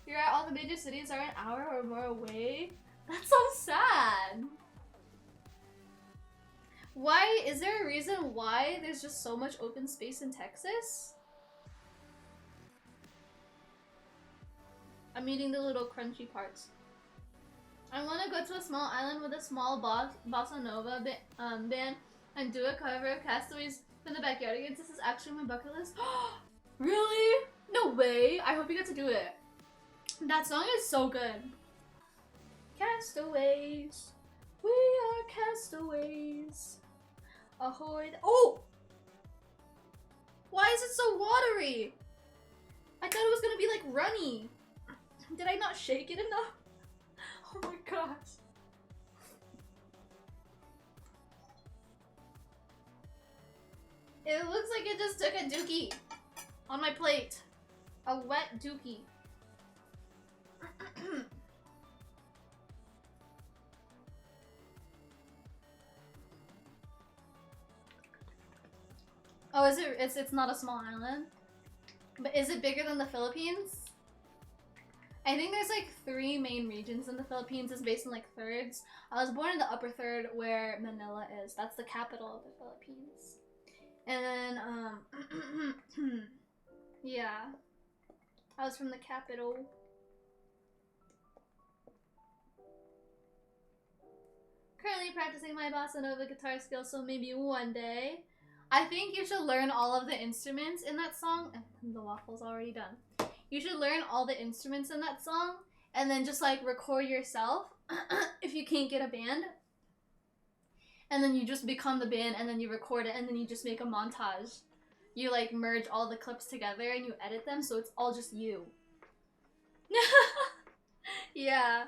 You're at all the major cities are an hour or more away? That's so sad. Why? Is there a reason why there's just so much open space in Texas? I'm eating the little crunchy parts. I want to go to a small island with a small bossa nova band and do a cover of Castaways from the Backyard Again. This is actually my bucket list. Really? No way. I hope you get to do it. That song is so good. Castaways. We are castaways. Ahoy. Oh! Why is it so watery? I thought it was gonna be like runny. Did I not shake it enough? Oh my gosh. It looks like it just took a dookie on my plate. A wet dookie. Oh, is it? It's not a small island? But is it bigger than the Philippines? I think there's like 3 main regions in the Philippines. It's based in like thirds. I was born in the upper third where Manila is. That's the capital of the Philippines. And then, yeah. I was from the capital. Currently practicing my bossa nova guitar skills, so maybe one day. I think you should learn all of the instruments in that song. And the waffle's already done. You should learn all the instruments in that song and then just like record yourself if you can't get a band. And then you just become the band and then you record it and then you just make a montage. You like merge all the clips together and you edit them so it's all just you. Yeah.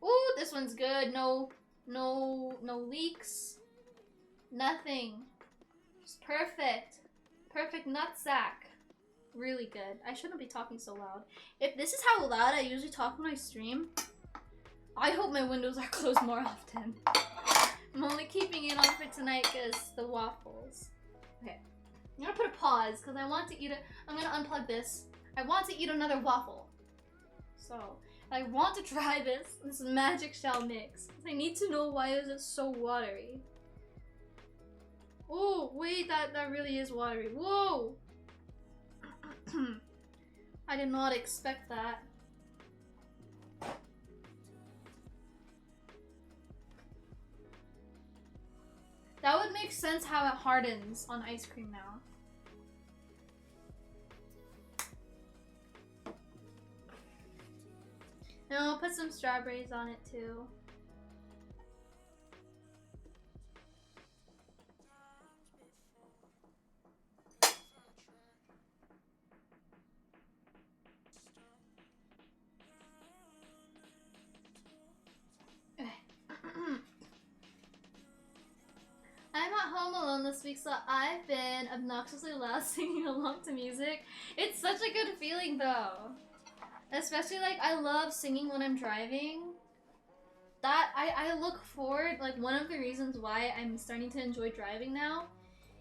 Ooh, this one's good. No leaks. Nothing. Just perfect. Perfect nutsack. Really good. I shouldn't be talking so loud. If this is how loud I usually talk when I stream, I hope my windows are closed more often. I'm only keeping it on for tonight because the waffles. Okay. I'm gonna put a pause because I want to eat it. I'm gonna unplug this. I want to eat another waffle. So, I want to try this magic shell mix. I need to know why is it so watery. Oh, wait, that really is watery. Whoa! I did not expect that. That would make sense how it hardens on ice cream now. And I'll put some strawberries on it too. I'm at home alone this week, so I've been obnoxiously loud singing along to music. It's such a good feeling though. Especially like I love singing when I'm driving. That I look forward, like one of the reasons why I'm starting to enjoy driving now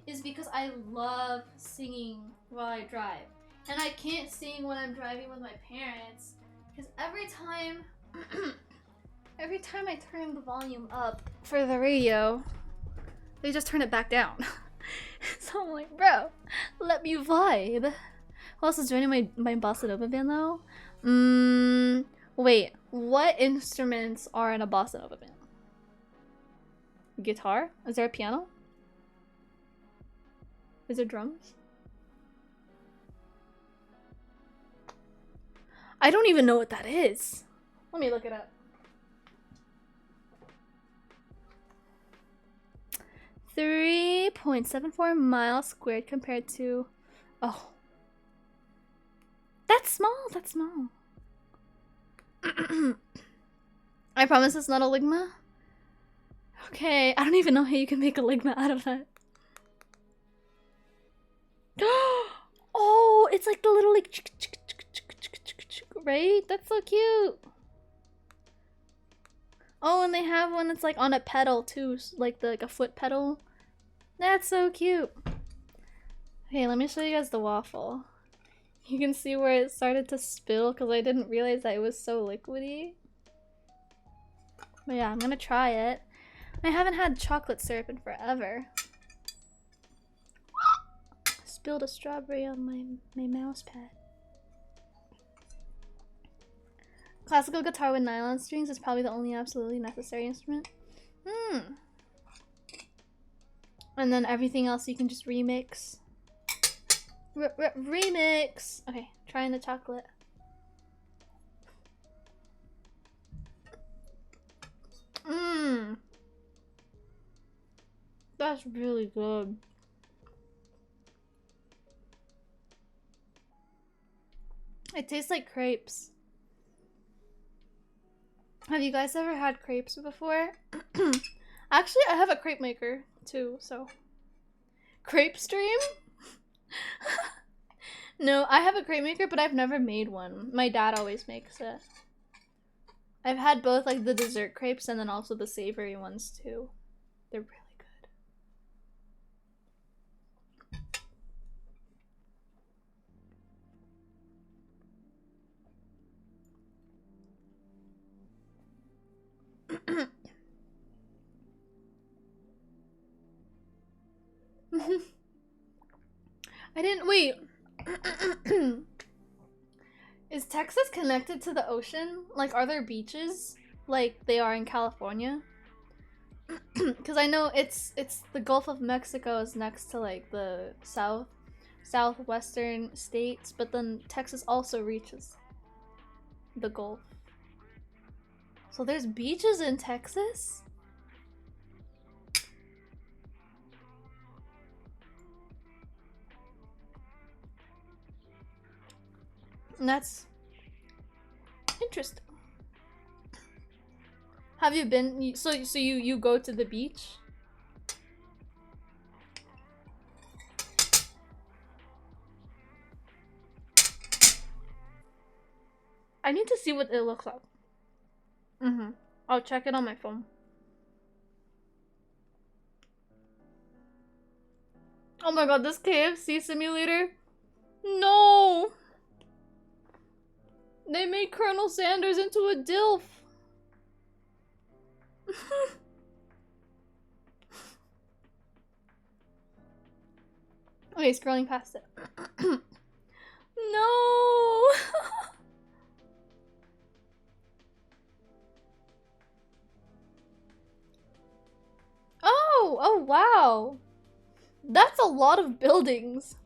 is because I love singing while I drive. And I can't sing when I'm driving with my parents because every time I turn the volume up for the radio, they just turn it back down. So I'm like, bro, let me vibe. Who else is joining my bossa nova band though? Wait, what instruments are in a bossa nova band? Guitar? Is there a piano? Is there drums? I don't even know what that is. Let me look it up. 3.74 miles squared compared to... Oh. That's small, that's small. I promise it's not a ligma. Okay, I don't even know how you can make a ligma out of that. Oh, it's like the little like... Right? That's so cute. Oh, and they have one that's like on a pedal too, like a foot pedal. That's so cute. Okay, let me show you guys the waffle. You can see where it started to spill because I didn't realize that it was so liquidy. But yeah, I'm gonna try it. I haven't had chocolate syrup in forever. Spilled a strawberry on my mouse pad. Classical guitar with nylon strings is probably the only absolutely necessary instrument. And then everything else you can just remix. Remix! Okay, trying the chocolate. That's really good. It tastes like crepes. Have you guys ever had crepes before? Actually, I have a crepe maker too, so. Crepe stream? No, I have a crepe maker, but I've never made one. My dad always makes it. I've had both like the dessert crepes and then also the savory ones too. They're really good. I didn't wait. Is Texas connected to the ocean? Like, are there beaches like they are in California? Because I know it's the Gulf of Mexico is next to like the southwestern states, but then Texas also reaches the Gulf. So there's beaches in Texas? And that's interesting. Have you been? So you go to the beach? I need to see what it looks like. I'll check it on my phone. Oh my god, this KFC simulator? No! They made Colonel Sanders into a DILF. Okay, scrolling past it. No! Oh wow. That's a lot of buildings.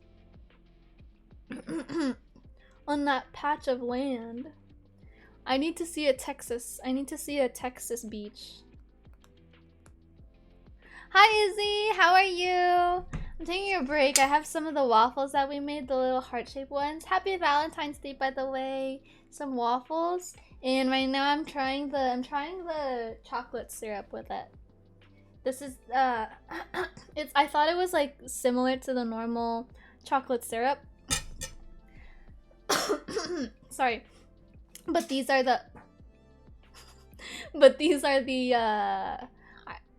On that patch of land. I need to see a Texas. I need to see a Texas beach. Hi Izzy, how are you? I'm taking a break. I have some of the waffles that we made, the little heart-shaped ones. Happy Valentine's Day, by the way. Some waffles. And right now I'm trying the chocolate syrup with it. This is I thought it was like similar to the normal chocolate syrup. Sorry. But these are the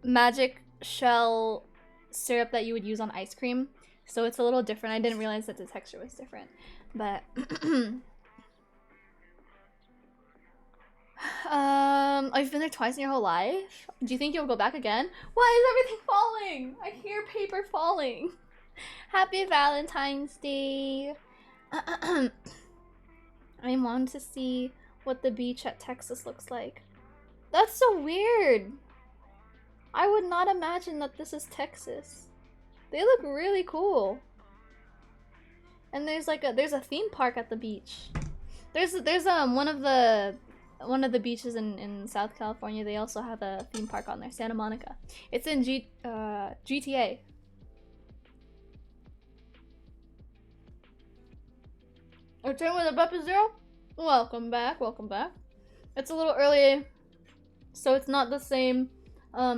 magic shell syrup that you would use on ice cream. So it's a little different. I didn't realize that the texture was different. But I've been there twice in your whole life. Do you think you'll go back again? Why is everything falling? I hear paper falling. Happy Valentine's Day. I want to see what the beach at Texas looks like. That's so weird. I would not imagine that this is Texas. They look really cool. And there's a theme park at the beach. There's one of the beaches in South California. They also have a theme park on there, Santa Monica. It's in GTA. Return with a Pepper Zero? Welcome back, welcome back. It's a little early, so it's not the same.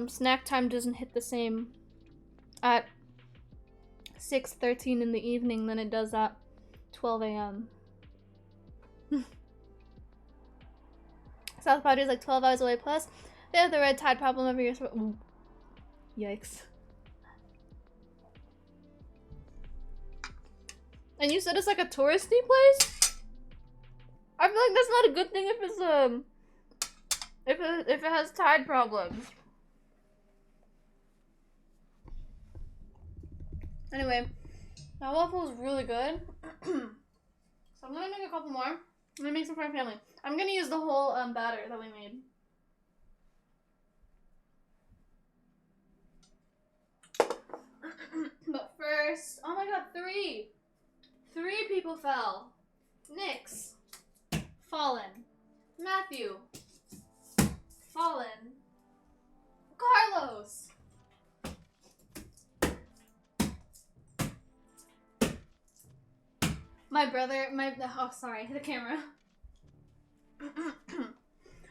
Snack time doesn't hit the same at 6:13 in the evening than it does at 12 a.m. South Padre is like 12 hours away plus. They have the red tide problem every year. Ooh. Yikes. And you said it's like a touristy place? I feel like that's not a good thing if it's if it has tide problems. Anyway, that waffle is really good. So I'm gonna make a couple more. I'm gonna make some for my family. I'm gonna use the whole batter that we made. But first, oh my god, 3 people fell. Nix, fallen. Matthew, fallen. Carlos. My brother, oh sorry, the camera.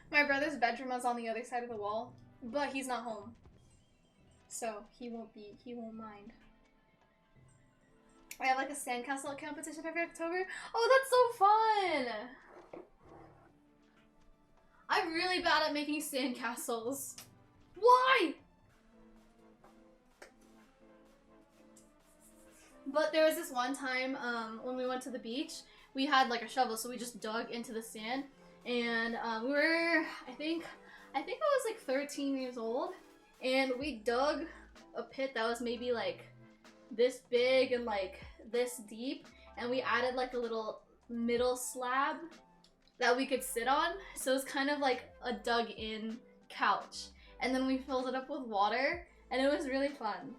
My brother's bedroom is on the other side of the wall, but he's not home. So he won't mind. I have like a sandcastle competition every October. Oh, that's so fun! I'm really bad at making sandcastles. Why? But there was this one time when we went to the beach, we had like a shovel, so we just dug into the sand, and we were, I think I was like 13 years old, and we dug a pit that was maybe like this big and like this deep, and we added like a little middle slab that we could sit on, so it was kind of like a dug in couch, and then we filled it up with water, and it was really fun.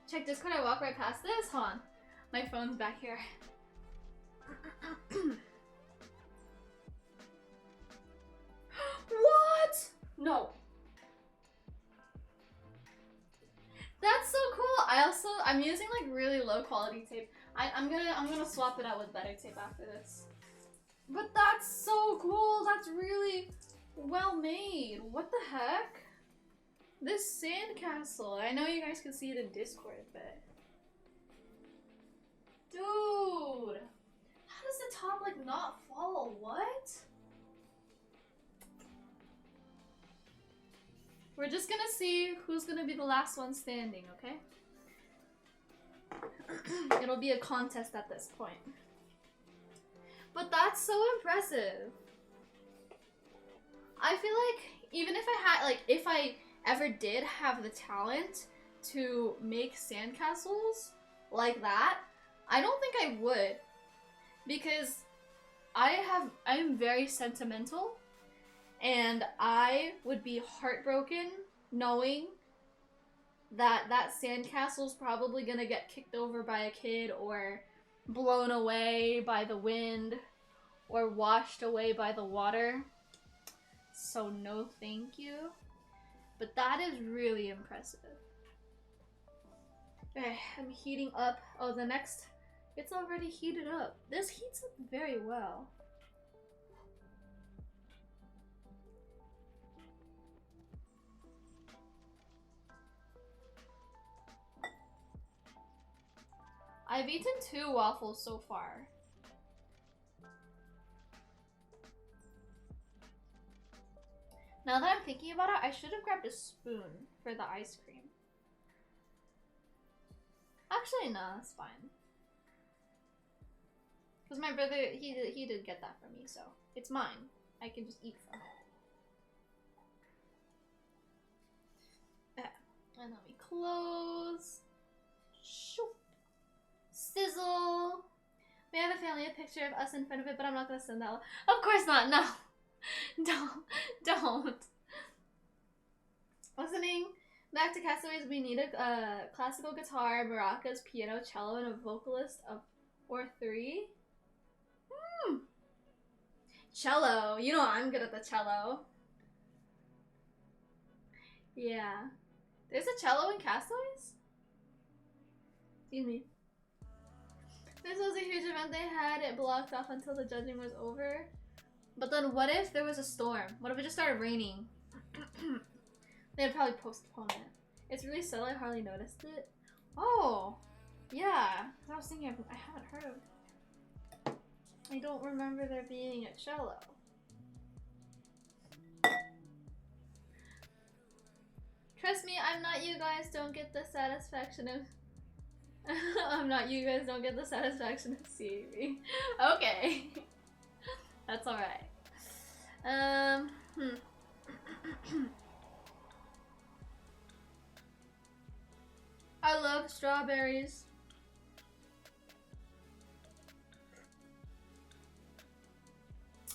Check Discord, I walk right past this. Hold on. My phone's back here. What? No. That's so cool. I'm using like really low quality tape. I'm gonna swap it out with better tape after this. But that's so cool. That's really well made. What the heck? This sandcastle. I know you guys can see it in Discord, but dude, how does the top like not fall? What? We're just gonna see who's gonna be the last one standing, okay? It'll be a contest at this point. But that's so impressive. I feel like even if I had, like, if I ever did have the talent to make sandcastles like that, I don't think I would, because I am very sentimental, and I would be heartbroken knowing that that sandcastle's probably gonna get kicked over by a kid, or blown away by the wind, or washed away by the water. So no thank you. But that is really impressive. Okay, I'm heating up. Oh, the next, it's already heated up. This heats up very well. I've eaten 2 waffles so far. Now that I'm thinking about it, I should have grabbed a spoon for the ice cream. Actually, no, that's fine. Because my brother, he did get that for me, so it's mine. I can just eat from it. And then we close. Shoop. Sizzle. We have a family picture of us in front of it, but I'm not gonna send that one. Of course not, no. Don't. Listening back to Castaways, we need a classical guitar, maracas, piano, cello, and a vocalist of or 3. Cello. You know I'm good at the cello. Yeah. There's a cello in Castaways? Excuse me. This was a huge event they had. It blocked off until the judging was over. But then what if there was a storm? What if it just started raining? They'd probably postpone it. It's really subtle. I hardly noticed it. Oh, yeah. I was thinking I haven't heard of it. I don't remember there being a cello. Trust me, I'm not you guys. Don't get the satisfaction of. I'm not you guys. Don't get the satisfaction of seeing me. Okay, that's all right. I love strawberries.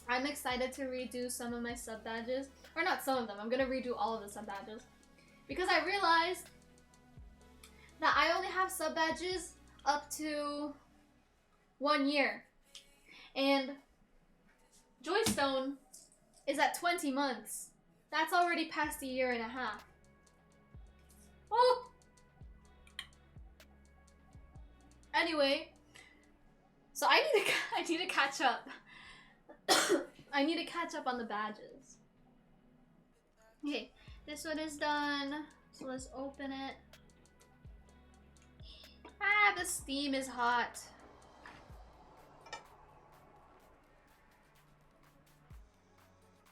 I'm excited to redo some of my sub badges. Or not some of them, I'm gonna redo all of the sub badges. Because I realized that I only have sub badges up to 1 year. And Joystone is at 20 months. That's already past a year and a half. Oh! Anyway, so I need to catch up. I need to catch up on the badges. Okay, this one is done. So let's open it. Ah, the steam is hot.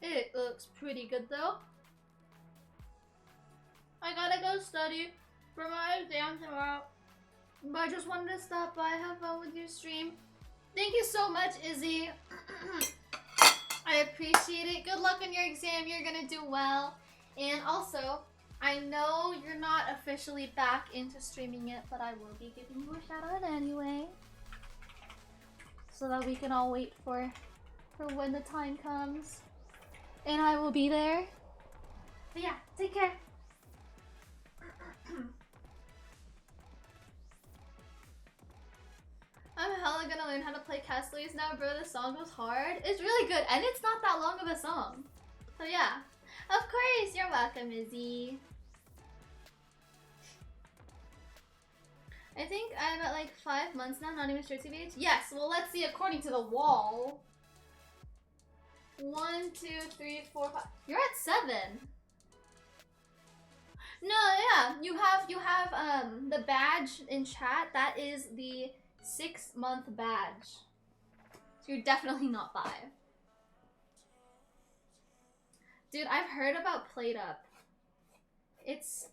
It looks pretty good though. I gotta go study for my exam tomorrow. But I just wanted to stop by, have fun with your stream. Thank you so much, Izzy. I appreciate it. Good luck on your exam. You're gonna do well. And also, I know you're not officially back into streaming it, but I will be giving you a shout out anyway. So that we can all wait for when the time comes. And I will be there. But yeah, take care. I'm hella gonna learn how to play Castaways now, bro. The song goes hard. It's really good, and it's not that long of a song. So yeah. Of course, you're welcome, Izzy. I think I'm at like 5 months now, not even sure TBH. Yes, well let's see according to the wall. 1, 2, 3, 4, 5. You're at 7. No, yeah, you have the badge in chat. That is the 6-month badge. So you're definitely not 5. Dude, I've heard about Plate Up. It's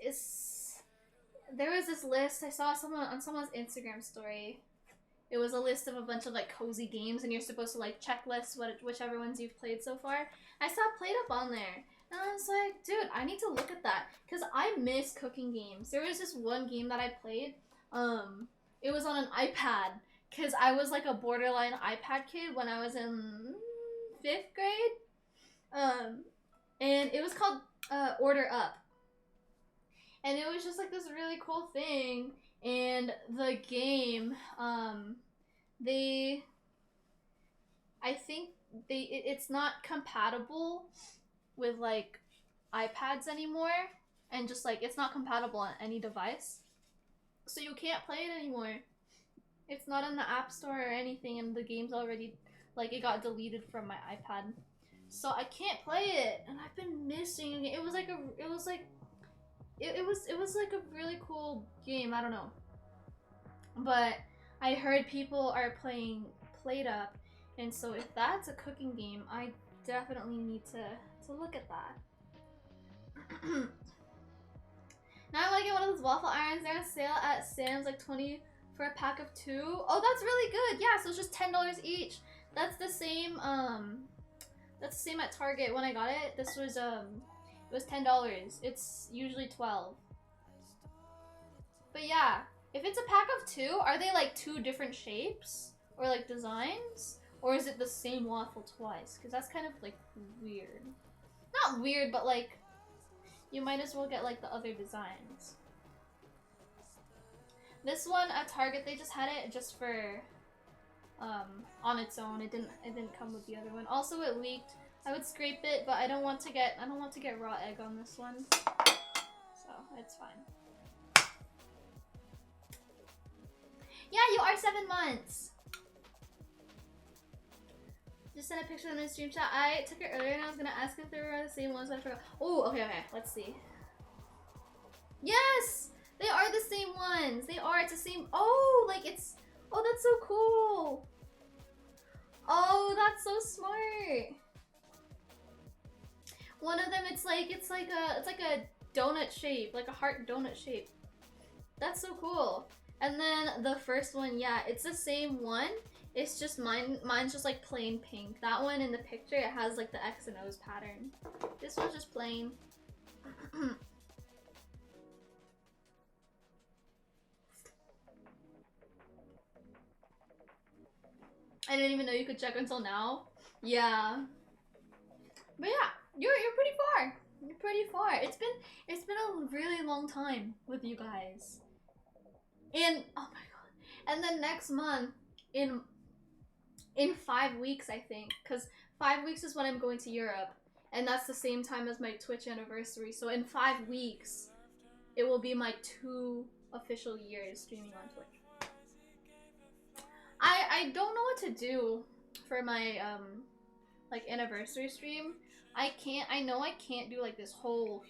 there was this list I saw on someone's Instagram story. It was a list of a bunch of like cozy games, and you're supposed to like checklist whichever ones you've played so far. I saw Plate Up on there, and I was like, dude, I need to look at that because I miss cooking games. There was this one game that I played. It was on an iPad because I was like a borderline iPad kid when I was in 5th grade. And it was called Order Up. And it was just like this really cool thing. And the game, it's not compatible with like iPads anymore. And just like, it's not compatible on any device. So you can't play it anymore. It's not in the App Store or anything, and the game's already, like, it got deleted from my iPad. So I can't play it, and I've been missing it. It was like a really cool game. I don't know, but I heard people are playing Plate Up, and so if that's a cooking game, I definitely need to look at that. Now I'm liking one of those waffle irons. They're on sale at Sam's, like $24 For a pack of 2? Oh, that's really good. Yeah, so it's just $10 each. That's the same at Target when I got it. This was it was $10. It's usually 12. But yeah, if it's a pack of 2, are they like 2 different shapes or like designs, or is it the same waffle twice? Because that's kind of like weird. Not weird, but like you might as well get like the other designs. This one at Target, they just had it just for on its own. It didn't come with the other one. Also, it leaked. I would scrape it, but I don't want to get raw egg on this one. So, it's fine. Yeah, you are 7 months. Just sent a picture of them in stream chat. I took it earlier and I was gonna ask if they were the same ones, but I forgot. Oh, okay, let's see. Yes! They are the same ones. They are. It's the same. Oh, like it's. Oh, that's so cool. Oh, that's so smart. One of them, it's like a donut shape, like a heart donut shape. That's so cool. And then the first one, yeah, it's the same one. It's just mine's just like plain pink. That one in the picture, it has like the X and O's pattern. This one's just plain. I didn't even know you could check until now. Yeah. But yeah, you're pretty far. You're pretty far. It's been a really long time with you guys. And oh my god. And then next month in 5 weeks, I think, because 5 weeks is when I'm going to Europe, and that's the same time as my Twitch anniversary. So in 5 weeks, it will be my 2 official years streaming on Twitch. I don't know what to do for my like anniversary stream. I know I can't do like this whole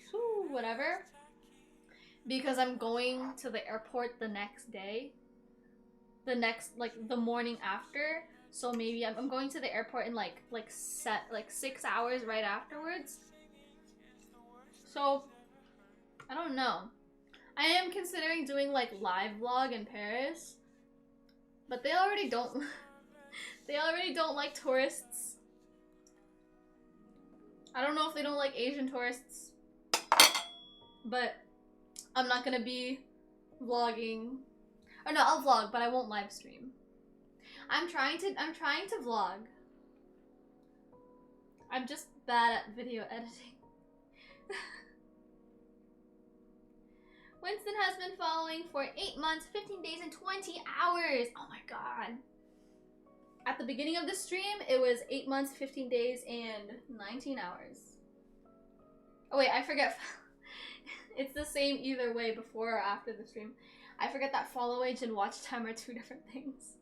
whatever, because I'm going to the airport the next day. The morning after. So maybe I'm going to the airport in like 6 hours right afterwards. So I don't know. I am considering doing like live vlog in Paris, but they already don't like tourists. I don't know if they don't like Asian tourists, but I'm not gonna be vlogging. Or no, I'll vlog, but I won't live stream. I'm trying to vlog. I'm just bad at video editing. Winston has been following for 8 months, 15 days, and 20 hours. Oh my god. At the beginning of the stream, it was 8 months, 15 days, and 19 hours. Oh wait, I forget. It's the same either way, before or after the stream. I forget that follow age and watch time are 2 different things.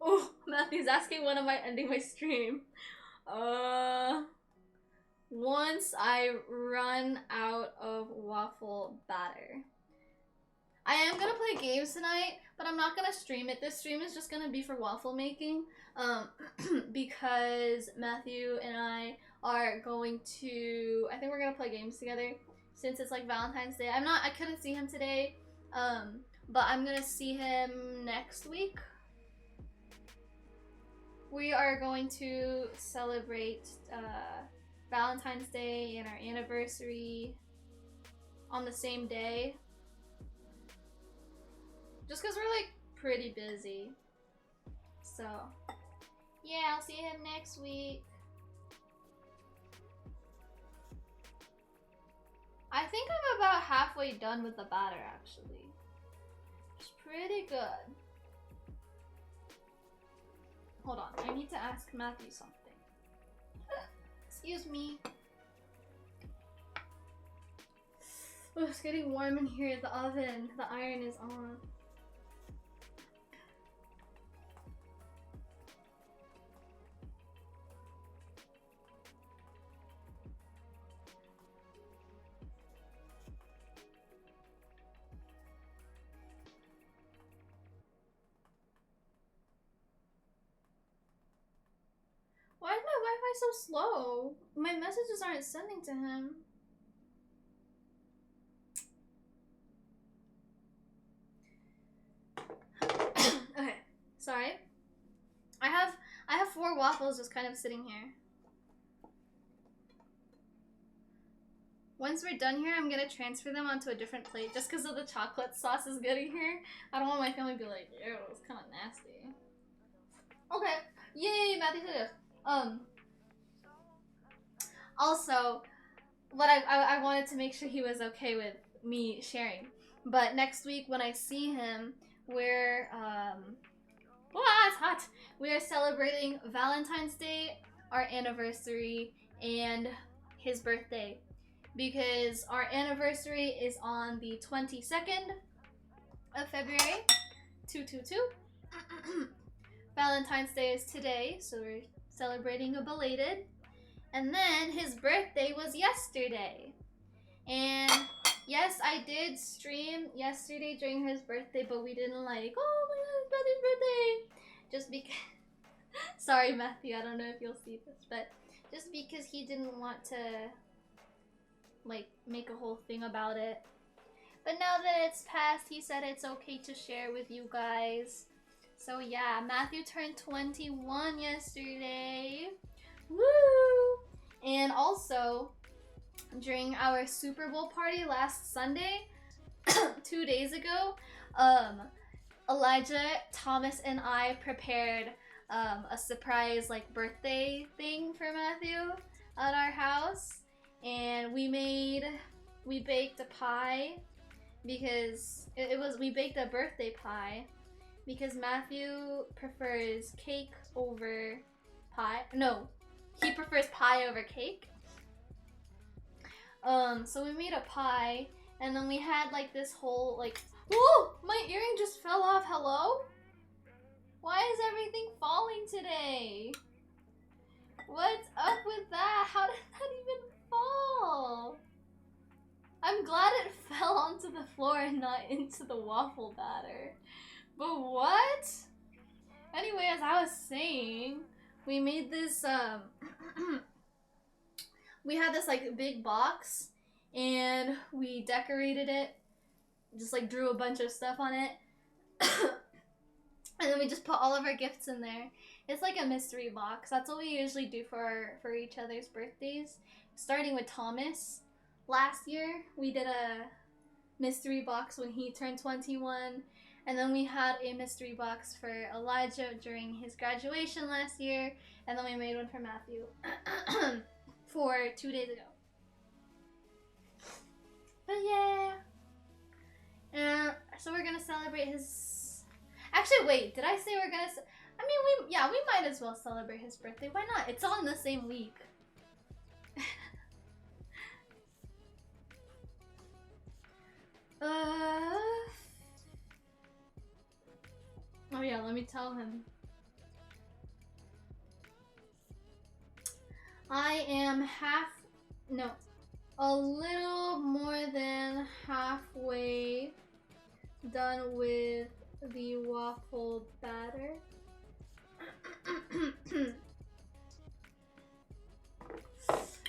Oh, Matthew's asking when am I ending my stream. Once I run out of waffle batter. I am gonna play games tonight, but I'm not gonna stream it. This stream is just gonna be for waffle making, because Matthew and I are going to, I think we're gonna play games together since it's like Valentine's Day. I couldn't see him today, but I'm gonna see him next week. We are going to celebrate Valentine's Day and our anniversary on the same day. Just because we're like pretty busy. So, yeah, I'll see him next week. I think I'm about halfway done with the batter actually. It's pretty good. Hold on, I need to ask Matthew something. Excuse me. Oh, it's getting warm in here. The oven, the iron is on. Why is my Wi-Fi so slow? My messages aren't sending to him. waffle is just kind of sitting here. Once we're done here, I'm gonna transfer them onto a different plate just because of the chocolate sauce is getting here. I don't want my family to be like, ew, it's kind of nasty. Okay. Yay, Matthew said yes. Also, what I wanted to make sure he was okay with me sharing. But next week when I see him, we're it's hot. We are celebrating Valentine's Day, our anniversary, and his birthday. Because our anniversary is on the 22nd of February, 222. Valentine's Day is today, so we're celebrating a belated. And then his birthday was yesterday. And yes, I did stream yesterday during his birthday, but we didn't like, oh my god, it's Matthew's birthday. Just because, sorry Matthew, I don't know if you'll see this, but just because he didn't want to like make a whole thing about it. But now that it's passed, he said it's okay to share with you guys. So yeah, Matthew turned 21 yesterday. Woo! And also, during our Super Bowl party last Sunday, 2 days ago, Elijah, Thomas, and I prepared a surprise like birthday thing for Matthew at our house. And we baked a pie because we baked a birthday pie because Matthew prefers cake over pie. No, he prefers pie over cake. So we made a pie, and then we had like this whole like, whoa, my earring just fell off. Hello? Why is everything falling today? What's up with that? How did that even fall? I'm glad it fell onto the floor and not into the waffle batter. But what? Anyway, as I was saying, we made this, we had this like big box and we decorated it, just like drew a bunch of stuff on it. And then we just put all of our gifts in there. It's like a mystery box. That's what we usually do for each other's birthdays. Starting with Thomas. Last year, we did a mystery box when he turned 21. And then we had a mystery box for Elijah during his graduation last year. And then we made one for Matthew for 2 days ago. But yeah. So we're gonna celebrate his... Actually, wait, did I say we're gonna... I mean, we might as well celebrate his birthday. Why not? It's all in the same week. Oh yeah, let me tell him. I am a little more than halfway done with the waffle batter.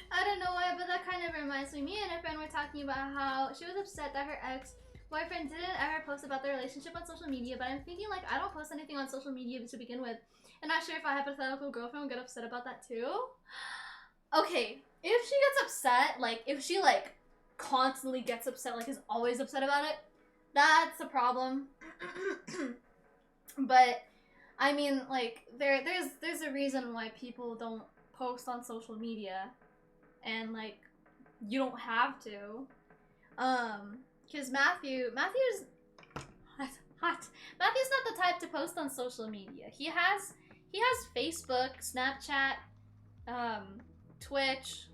I don't know why, but that kind of reminds me. Me and a friend were talking about how she was upset that her ex-boyfriend didn't ever post about their relationship on social media, but I'm thinking like I don't post anything on social media to begin with. And not sure if a hypothetical girlfriend would get upset about that too. Okay, if she gets upset, like if she like constantly gets upset, like is always upset about it, that's a problem. But I mean, like there's a reason why people don't post on social media, and like you don't have to, because Matthew's hot. Matthew's not the type to post on social media. He has Facebook, Snapchat, Twitch,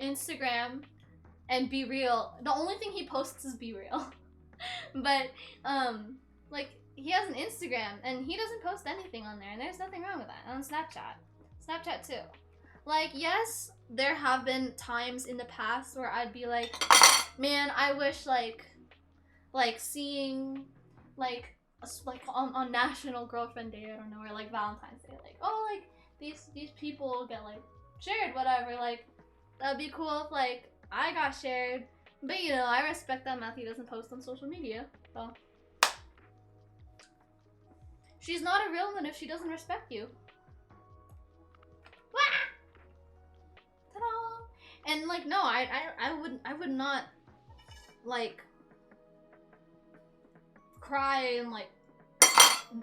Instagram, and Be Real. The only thing he posts is Be Real. But like he has an Instagram and he doesn't post anything on there, and there's nothing wrong with that. On Snapchat too. Like, yes, there have been times in the past where I'd be like, man, I wish like seeing like on National Girlfriend Day, I don't know, or like Valentine's Day, like, oh, like these people get like shared, whatever, like that'd be cool if like I got shared. But you know, I respect that Matthew doesn't post on social media, so she's not a real one if she doesn't respect you. And like, no, I would not like cry and like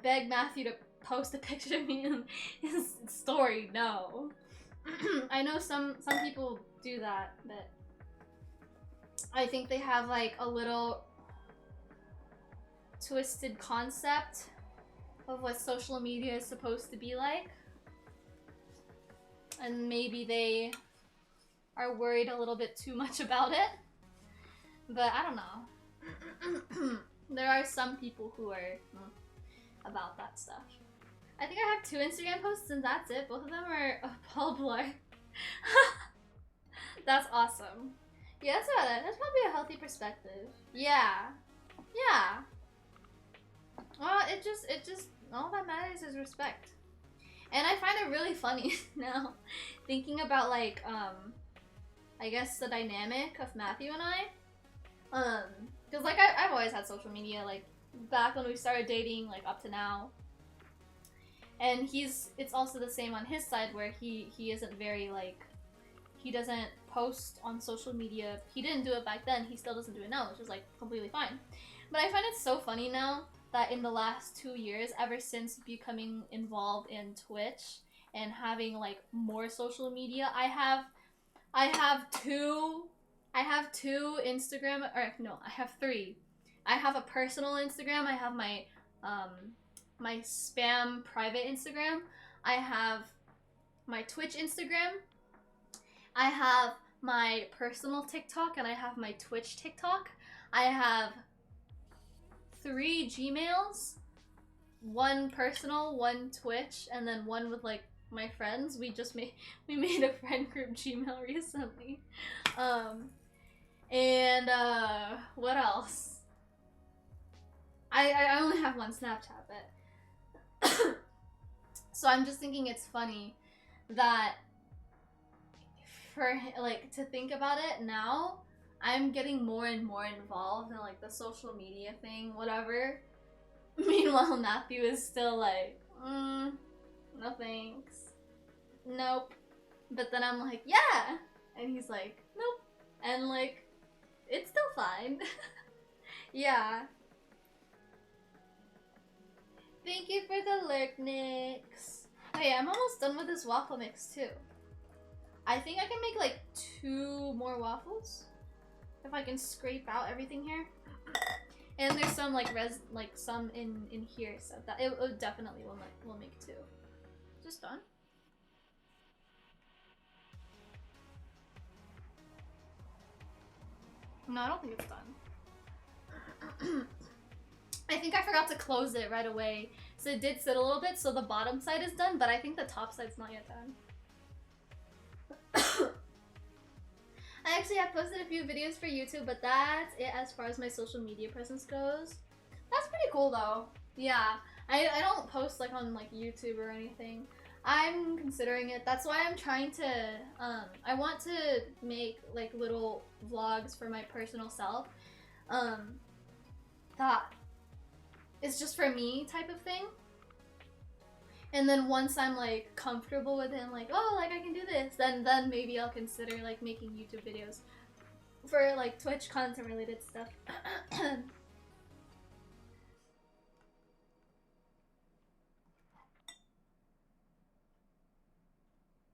beg Matthew to post a picture of me in his story. No. I know some people do that, but I think they have like a little twisted concept of what social media is supposed to be like. And maybe they are worried a little bit too much about it. But I don't know. There are some people who are about that stuff. I think I have 2 Instagram posts and that's it. Both of them are Paul Blart. That's awesome. Yeah, that's probably a healthy perspective. Yeah. Yeah. Well, it just all that matters is respect. And I find it really funny now, thinking about like, I guess the dynamic of Matthew and I. Cause like I've always had social media, like back when we started dating, like up to now. And it's also the same on his side where he isn't very like, he doesn't post on social media. He didn't do it back then, he still doesn't do it now, which is like completely fine. But I find it so funny now that in the last 2 years, ever since becoming involved in Twitch and having like more social media, I have two Instagram, or no, I have 3. I have a personal Instagram, I have my my spam private Instagram, I have my Twitch Instagram, I have my personal TikTok, and I have my Twitch TikTok. I have 3 Gmails, 1 personal, 1 Twitch, and then 1 with like my friends. We made a friend group Gmail recently. What else? I only have 1 Snapchat, but so I'm just thinking it's funny that for like to think about it now, I'm getting more and more involved in like the social media thing, whatever. Meanwhile, Matthew is still like, no thanks. Nope. But then I'm like, yeah! And he's like, nope. And like, it's still fine. Yeah. Thank you for the lurk, Nix. Oh yeah, I'm almost done with this waffle mix too. I think I can make like 2 more waffles if I can scrape out everything here. And there's some like some in here, so that it definitely will make 2. Just done. No, I don't think it's done. I think I forgot to close it right away, so it did sit a little bit. So the bottom side is done, but I think the top side's not yet done. I actually have posted a few videos for YouTube, but that's it as far as my social media presence goes. That's pretty cool though. Yeah, I don't post like on like YouTube or anything. I'm considering it. That's why I'm trying to, I want to make like little vlogs for my personal self. That is just for me type of thing. And then once I'm like comfortable with it, like, oh, like I can do this, then maybe I'll consider like making YouTube videos for like Twitch content related stuff.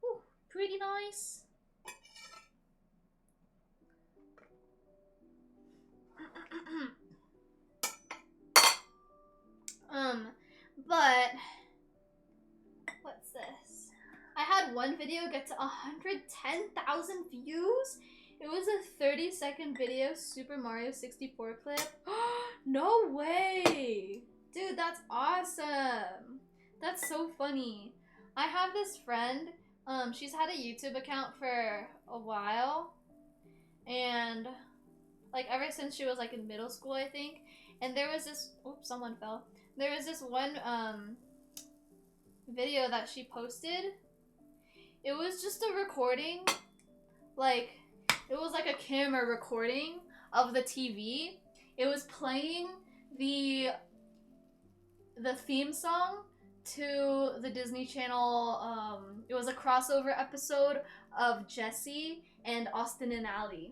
Ooh, pretty nice. But what's this? I had one video get to 110,000 views. It was a 30-second video, Super Mario 64 clip. No way! Dude, that's awesome. That's so funny. I have this friend, she's had a YouTube account for a while. And like ever since she was like in middle school, I think. And there was this, oops, someone fell. There was this one video that she posted. It was just a recording, like it was like a camera recording of the TV. It was playing the theme song to the Disney Channel. It was a crossover episode of Jessie and Austin and Ally.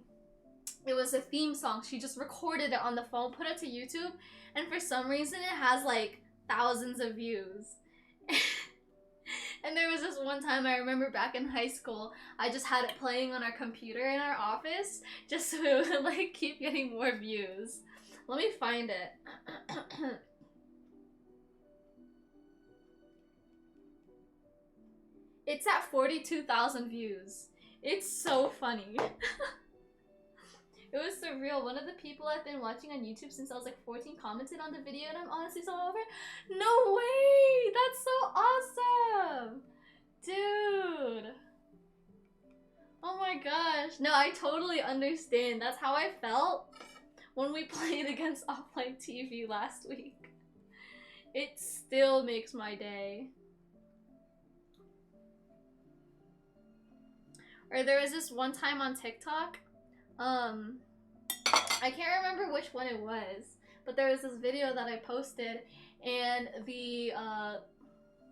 It was a theme song. She just recorded it on the phone, put it to YouTube, and for some reason it has like thousands of views. And there was this one time I remember back in high school, I just had it playing on our computer in our office just so it would like keep getting more views. Let me find it. It's at 42,000 views. It's so funny. It was surreal. One of the people I've been watching on YouTube since I was like 14 commented on the video and I'm honestly so over it. No way! That's so awesome! Dude! Oh my gosh. No, I totally understand. That's how I felt when we played against Offline TV last week. It still makes my day. Or there was this one time on TikTok, I can't remember which one it was, but there was this video that I posted, and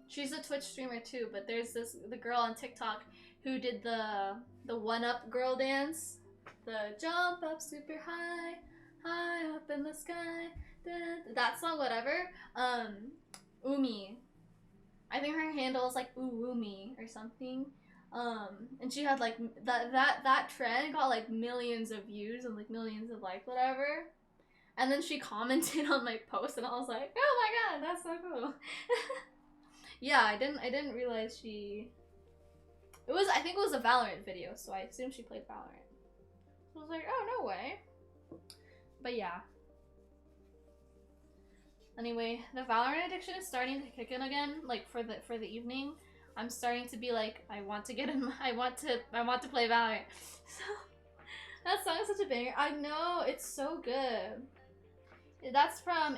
she's a Twitch streamer too, but there's the girl on TikTok who did the one up girl dance, the jump up super high, high up in the sky, that song, whatever. Umi, I think her handle is like Umi or something. And she had like that trend got like millions of views and like millions of likes, whatever. And then she commented on my post, and I was like, oh my god, that's so cool. Yeah, I didn't realize she. I think it was a Valorant video, so I assumed she played Valorant. So I was like, oh no way. But yeah. Anyway, the Valorant addiction is starting to kick in again, like for the evening. I'm starting to be like, I want to get in. I want to play Valorant. So that song is such a banger. I know, it's so good. Is that from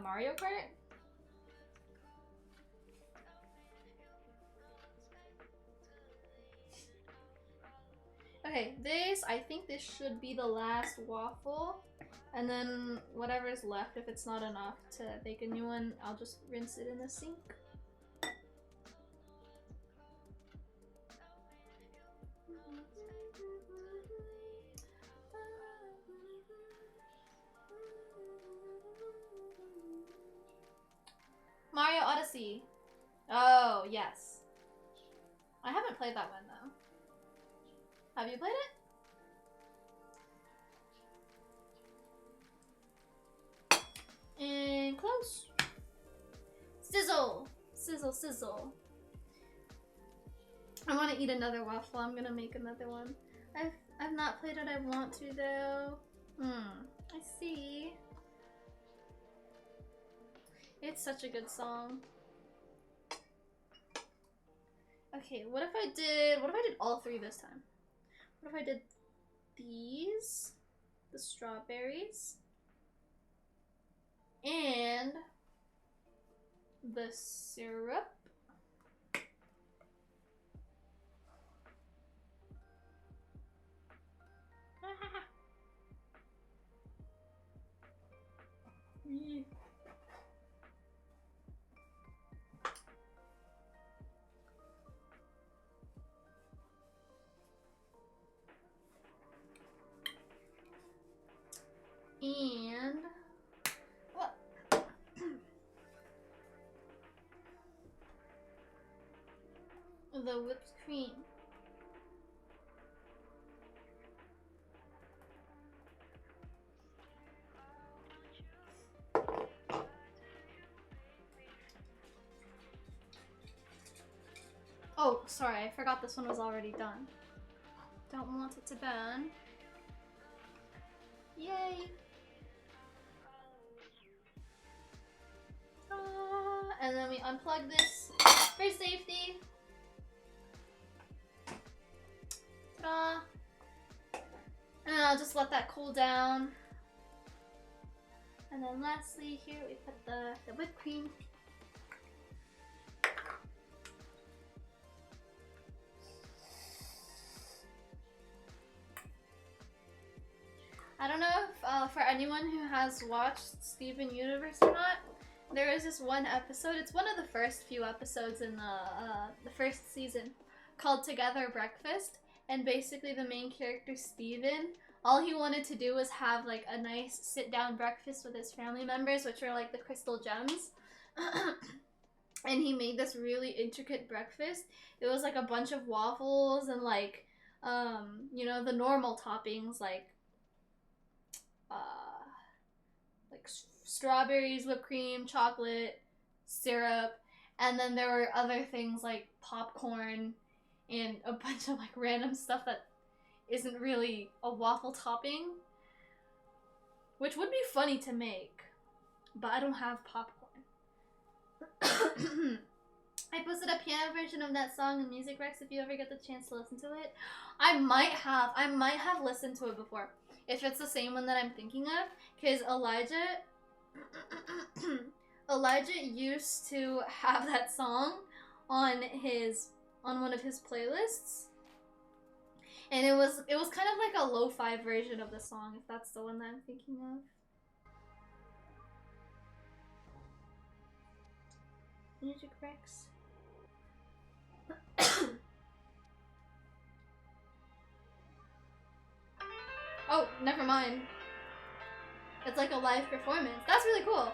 Mario Kart? Okay, I think this should be the last waffle. And then whatever's left, if it's not enough to make a new one, I'll just rinse it in the sink. Mario Odyssey. Oh, yes. I haven't played that one, though. Have you played it? And close. Sizzle! Sizzle, sizzle. I want to eat another waffle. I'm gonna make another one. I've not played it. I want to, though. I see. It's such a good song. Okay, what if I did all three this time? What if I did these, the strawberries, and the syrup? And what? The whipped cream. Oh, sorry, I forgot this one was already done. Don't want it to burn. Yay! And then we unplug this for safety. Ta-da! And I'll just let that cool down. And then lastly, here we put the whipped cream. I don't know if for anyone who has watched Steven Universe or not, There is this one episode, it's one of the first few episodes in the first season, called Together Breakfast, and basically the main character, Steven, all he wanted to do was have like a nice sit-down breakfast with his family members, which are like the crystal gems. And he made this really intricate breakfast. It was like a bunch of waffles and like, you know, the normal toppings like strawberries, whipped cream, chocolate, syrup, and then there were other things like popcorn and a bunch of like random stuff that isn't really a waffle topping, which would be funny to make, but I don't have popcorn. I posted a piano version of that song in Music Rex if you ever get the chance to listen to it. I might have listened to it before, if it's the same one that I'm thinking of, because Elijah used to have that song on one of his playlists, and it was kind of like a lo-fi version of the song, if that's the one that I'm thinking of. Music Rex. Oh, never mind. It's like a live performance. That's really cool.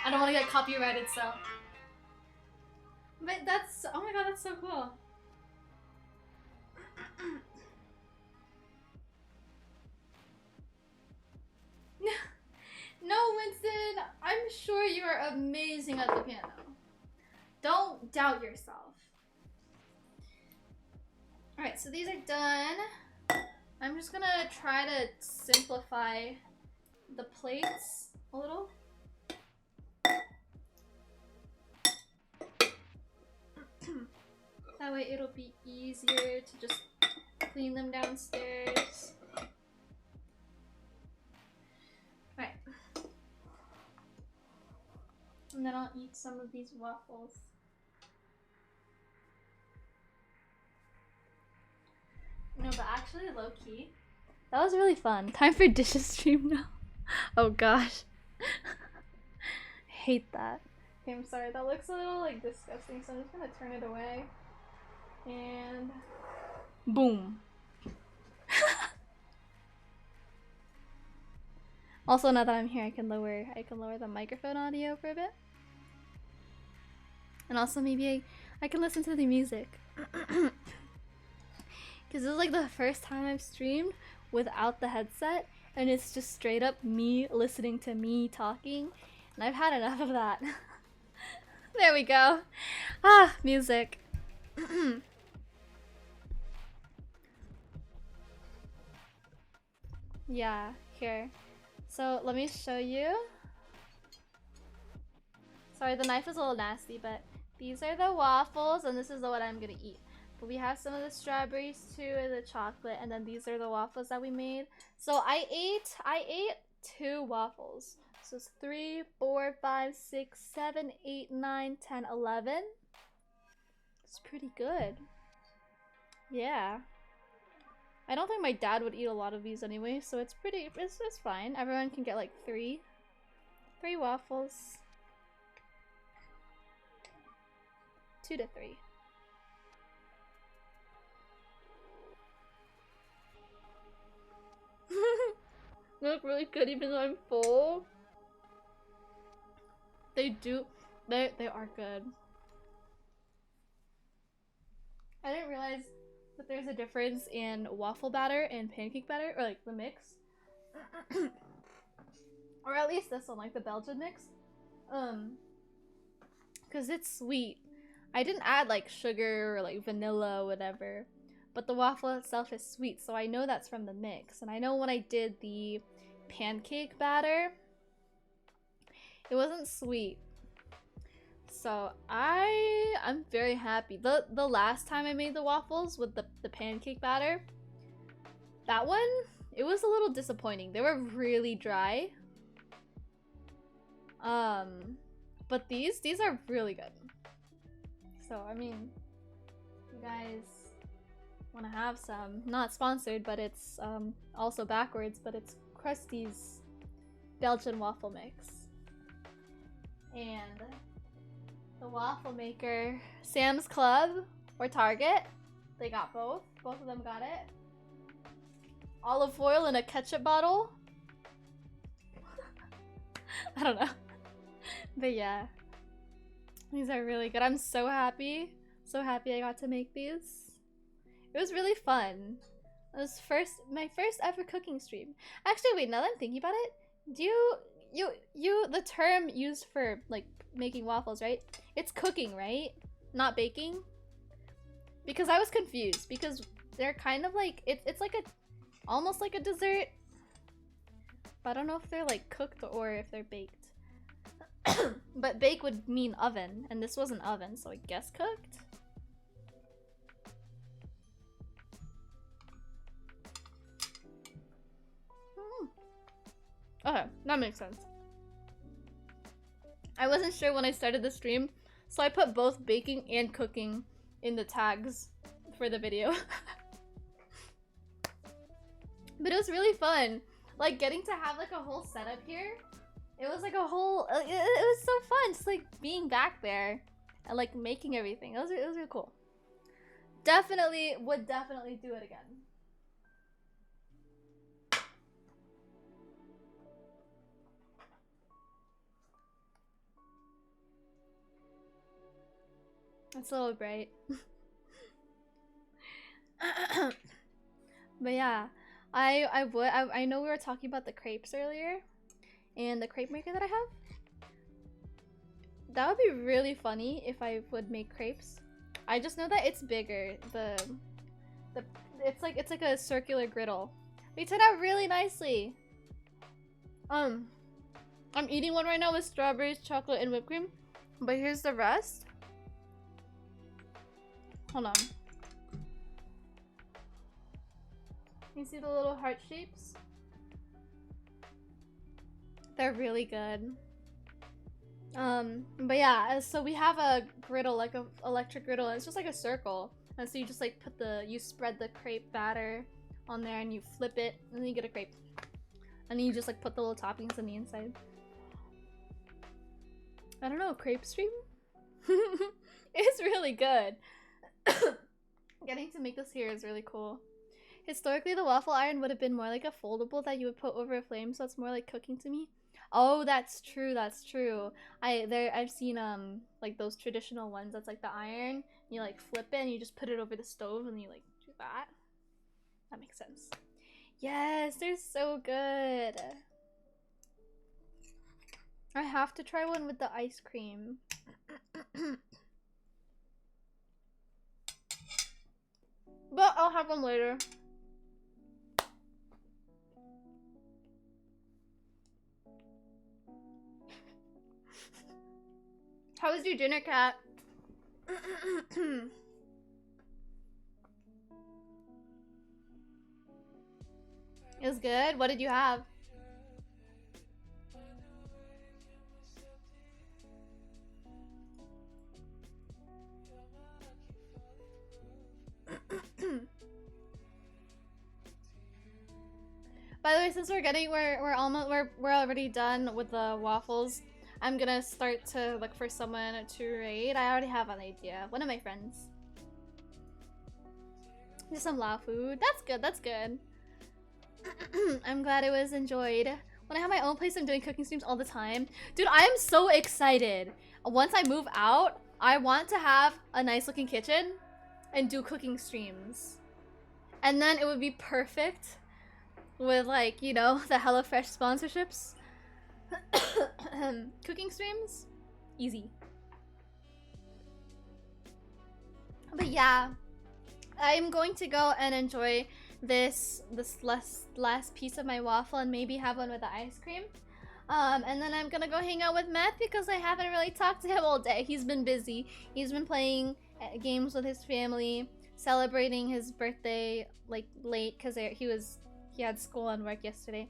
I don't want to get copyrighted, so. But that's, oh my god, that's so cool. No, Winston, I'm sure you are amazing at the piano. Don't doubt yourself. Alright, so these are done. I'm just gonna try to simplify the plates a little. That way it'll be easier to just clean them downstairs. Alright. And then I'll eat some of these waffles. No, but actually, low-key, that was really fun. Time for dishes stream now. Oh gosh. Hate that. Okay, I'm sorry, that looks a little like disgusting, so I'm just gonna turn it away. And boom. Also, now that I'm here, I can lower the microphone audio for a bit. And also maybe I can listen to the music. Because this is like the first time I've streamed without the headset, and it's just straight up me listening to me talking, and I've had enough of that. There we go. Ah, music. Yeah, here. So let me show you. Sorry, the knife is a little nasty, but these are the waffles, and this is what I'm gonna eat. But we have some of the strawberries too, and the chocolate, and then these are the waffles that we made. So I ate 2 waffles. So it's 3, 4, 5, 6, 7, 8, 9, 10, 11. It's pretty good. Yeah. I don't think my dad would eat a lot of these anyway, so it's fine. Everyone can get like 3 waffles. 2 to 3. They look really good even though I'm full. They are good. I didn't realize that there's a difference in waffle batter and pancake batter, or like the mix. Or at least this one, like the Belgian mix. Cause it's sweet. I didn't add like sugar or like vanilla or whatever. But the waffle itself is sweet, so I know that's from the mix. And I know when I did the pancake batter, it wasn't sweet. So I'm very happy. The last time I made the waffles with the pancake batter, that one, it was a little disappointing. They were really dry. But these are really good. So I mean, you guys want to have some. Not sponsored, but it's also backwards, but it's Krusty's Belgian waffle mix. And the waffle maker, Sam's Club or Target, they got both. Both of them got it. Olive oil in a ketchup bottle. I don't know. But yeah. These are really good. I'm so happy. So happy I got to make these. It was really fun. It was my first ever cooking stream. Actually, wait, now that I'm thinking about it, the term used for like making waffles, right? It's cooking, right? Not baking? Because I was confused because they're kind of like, it's like almost like a dessert. But I don't know if they're like cooked or if they're baked. But bake would mean oven, and this was an oven, so I guess cooked? Okay, that makes sense. I wasn't sure when I started the stream, so I put both baking and cooking in the tags for the video. But it was really fun. Like, getting to have like a whole setup here. It was like a whole, it was so fun, just like being back there and like making everything. It was really cool. Would definitely do it again. It's a little bright. But yeah, I know we were talking about the crepes earlier. And the crepe maker that I have, that would be really funny if I would make crepes. I just know that it's bigger. It's like a circular griddle. They turned out really nicely. I'm eating one right now with strawberries, chocolate, and whipped cream. But here's the rest. Hold on. You see the little heart shapes? They're really good. But yeah, so we have a griddle, like a electric griddle, and it's just like a circle. And so you just like you spread the crepe batter on there and you flip it, and then you get a crepe. And then you just like put the little toppings on the inside. I don't know, crepe stream? It's really good. Getting to make this here is really cool. Historically, the waffle iron would have been more like a foldable that you would put over a flame, so it's more like cooking to me. Oh, that's true, that's true. I've seen like those traditional ones that's like the iron, you like flip it and you just put it over the stove and you like do that. That makes sense. Yes, they're so good. I have to try one with the ice cream. But I'll have one later. How was your dinner, Kat? It was good. What did you have? By the way, since we're already done with the waffles, I'm gonna start to look for someone to raid. I already have an idea. One of my friends. Just some Lao food. That's good, that's good. I'm glad it was enjoyed. When I have my own place, I'm doing cooking streams all the time. Dude, I am so excited. Once I move out, I want to have a nice looking kitchen and do cooking streams. And then it would be perfect with like, you know, the HelloFresh sponsorships. Cooking streams? Easy. But yeah, I'm going to go and enjoy this last piece of my waffle and maybe have one with the ice cream. And then I'm gonna go hang out with Matt because I haven't really talked to him all day. He's been busy. He's been playing games with his family, celebrating his birthday like late because he had school and work yesterday.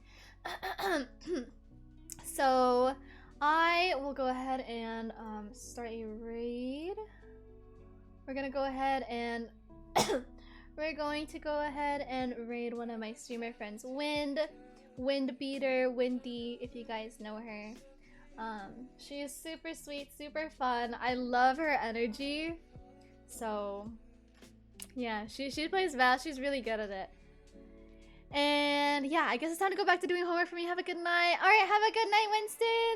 So I will go ahead and start a raid. We're gonna go ahead and we're going to go ahead and raid one of my streamer friends, Windbeater, Windy, if you guys know her. She is super sweet, super fun. I love her energy. So, yeah, she plays Val. She's really good at it. And yeah, I guess it's time to go back to doing homework for me. Have a good night. All right, have a good night, Winston.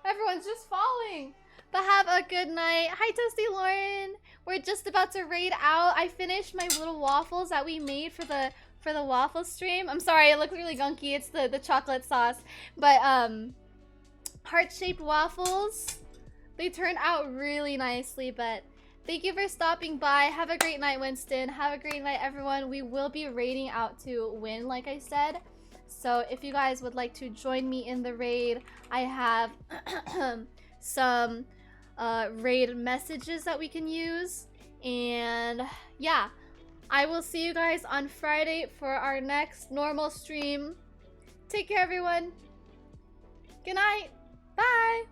Everyone's just falling. But have a good night. Hi, Toasty Lauren. We're just about to raid out. I finished my little waffles that we made for the waffle stream. I'm sorry, it looks really gunky. It's the chocolate sauce. But heart-shaped waffles. They turned out really nicely, but thank you for stopping by. Have a great night, Winston. Have a great night, everyone. We will be raiding out to win, like I said. So if you guys would like to join me in the raid, I have some raid messages that we can use. And yeah, I will see you guys on Friday for our next normal stream. Take care, everyone. Good night. Bye.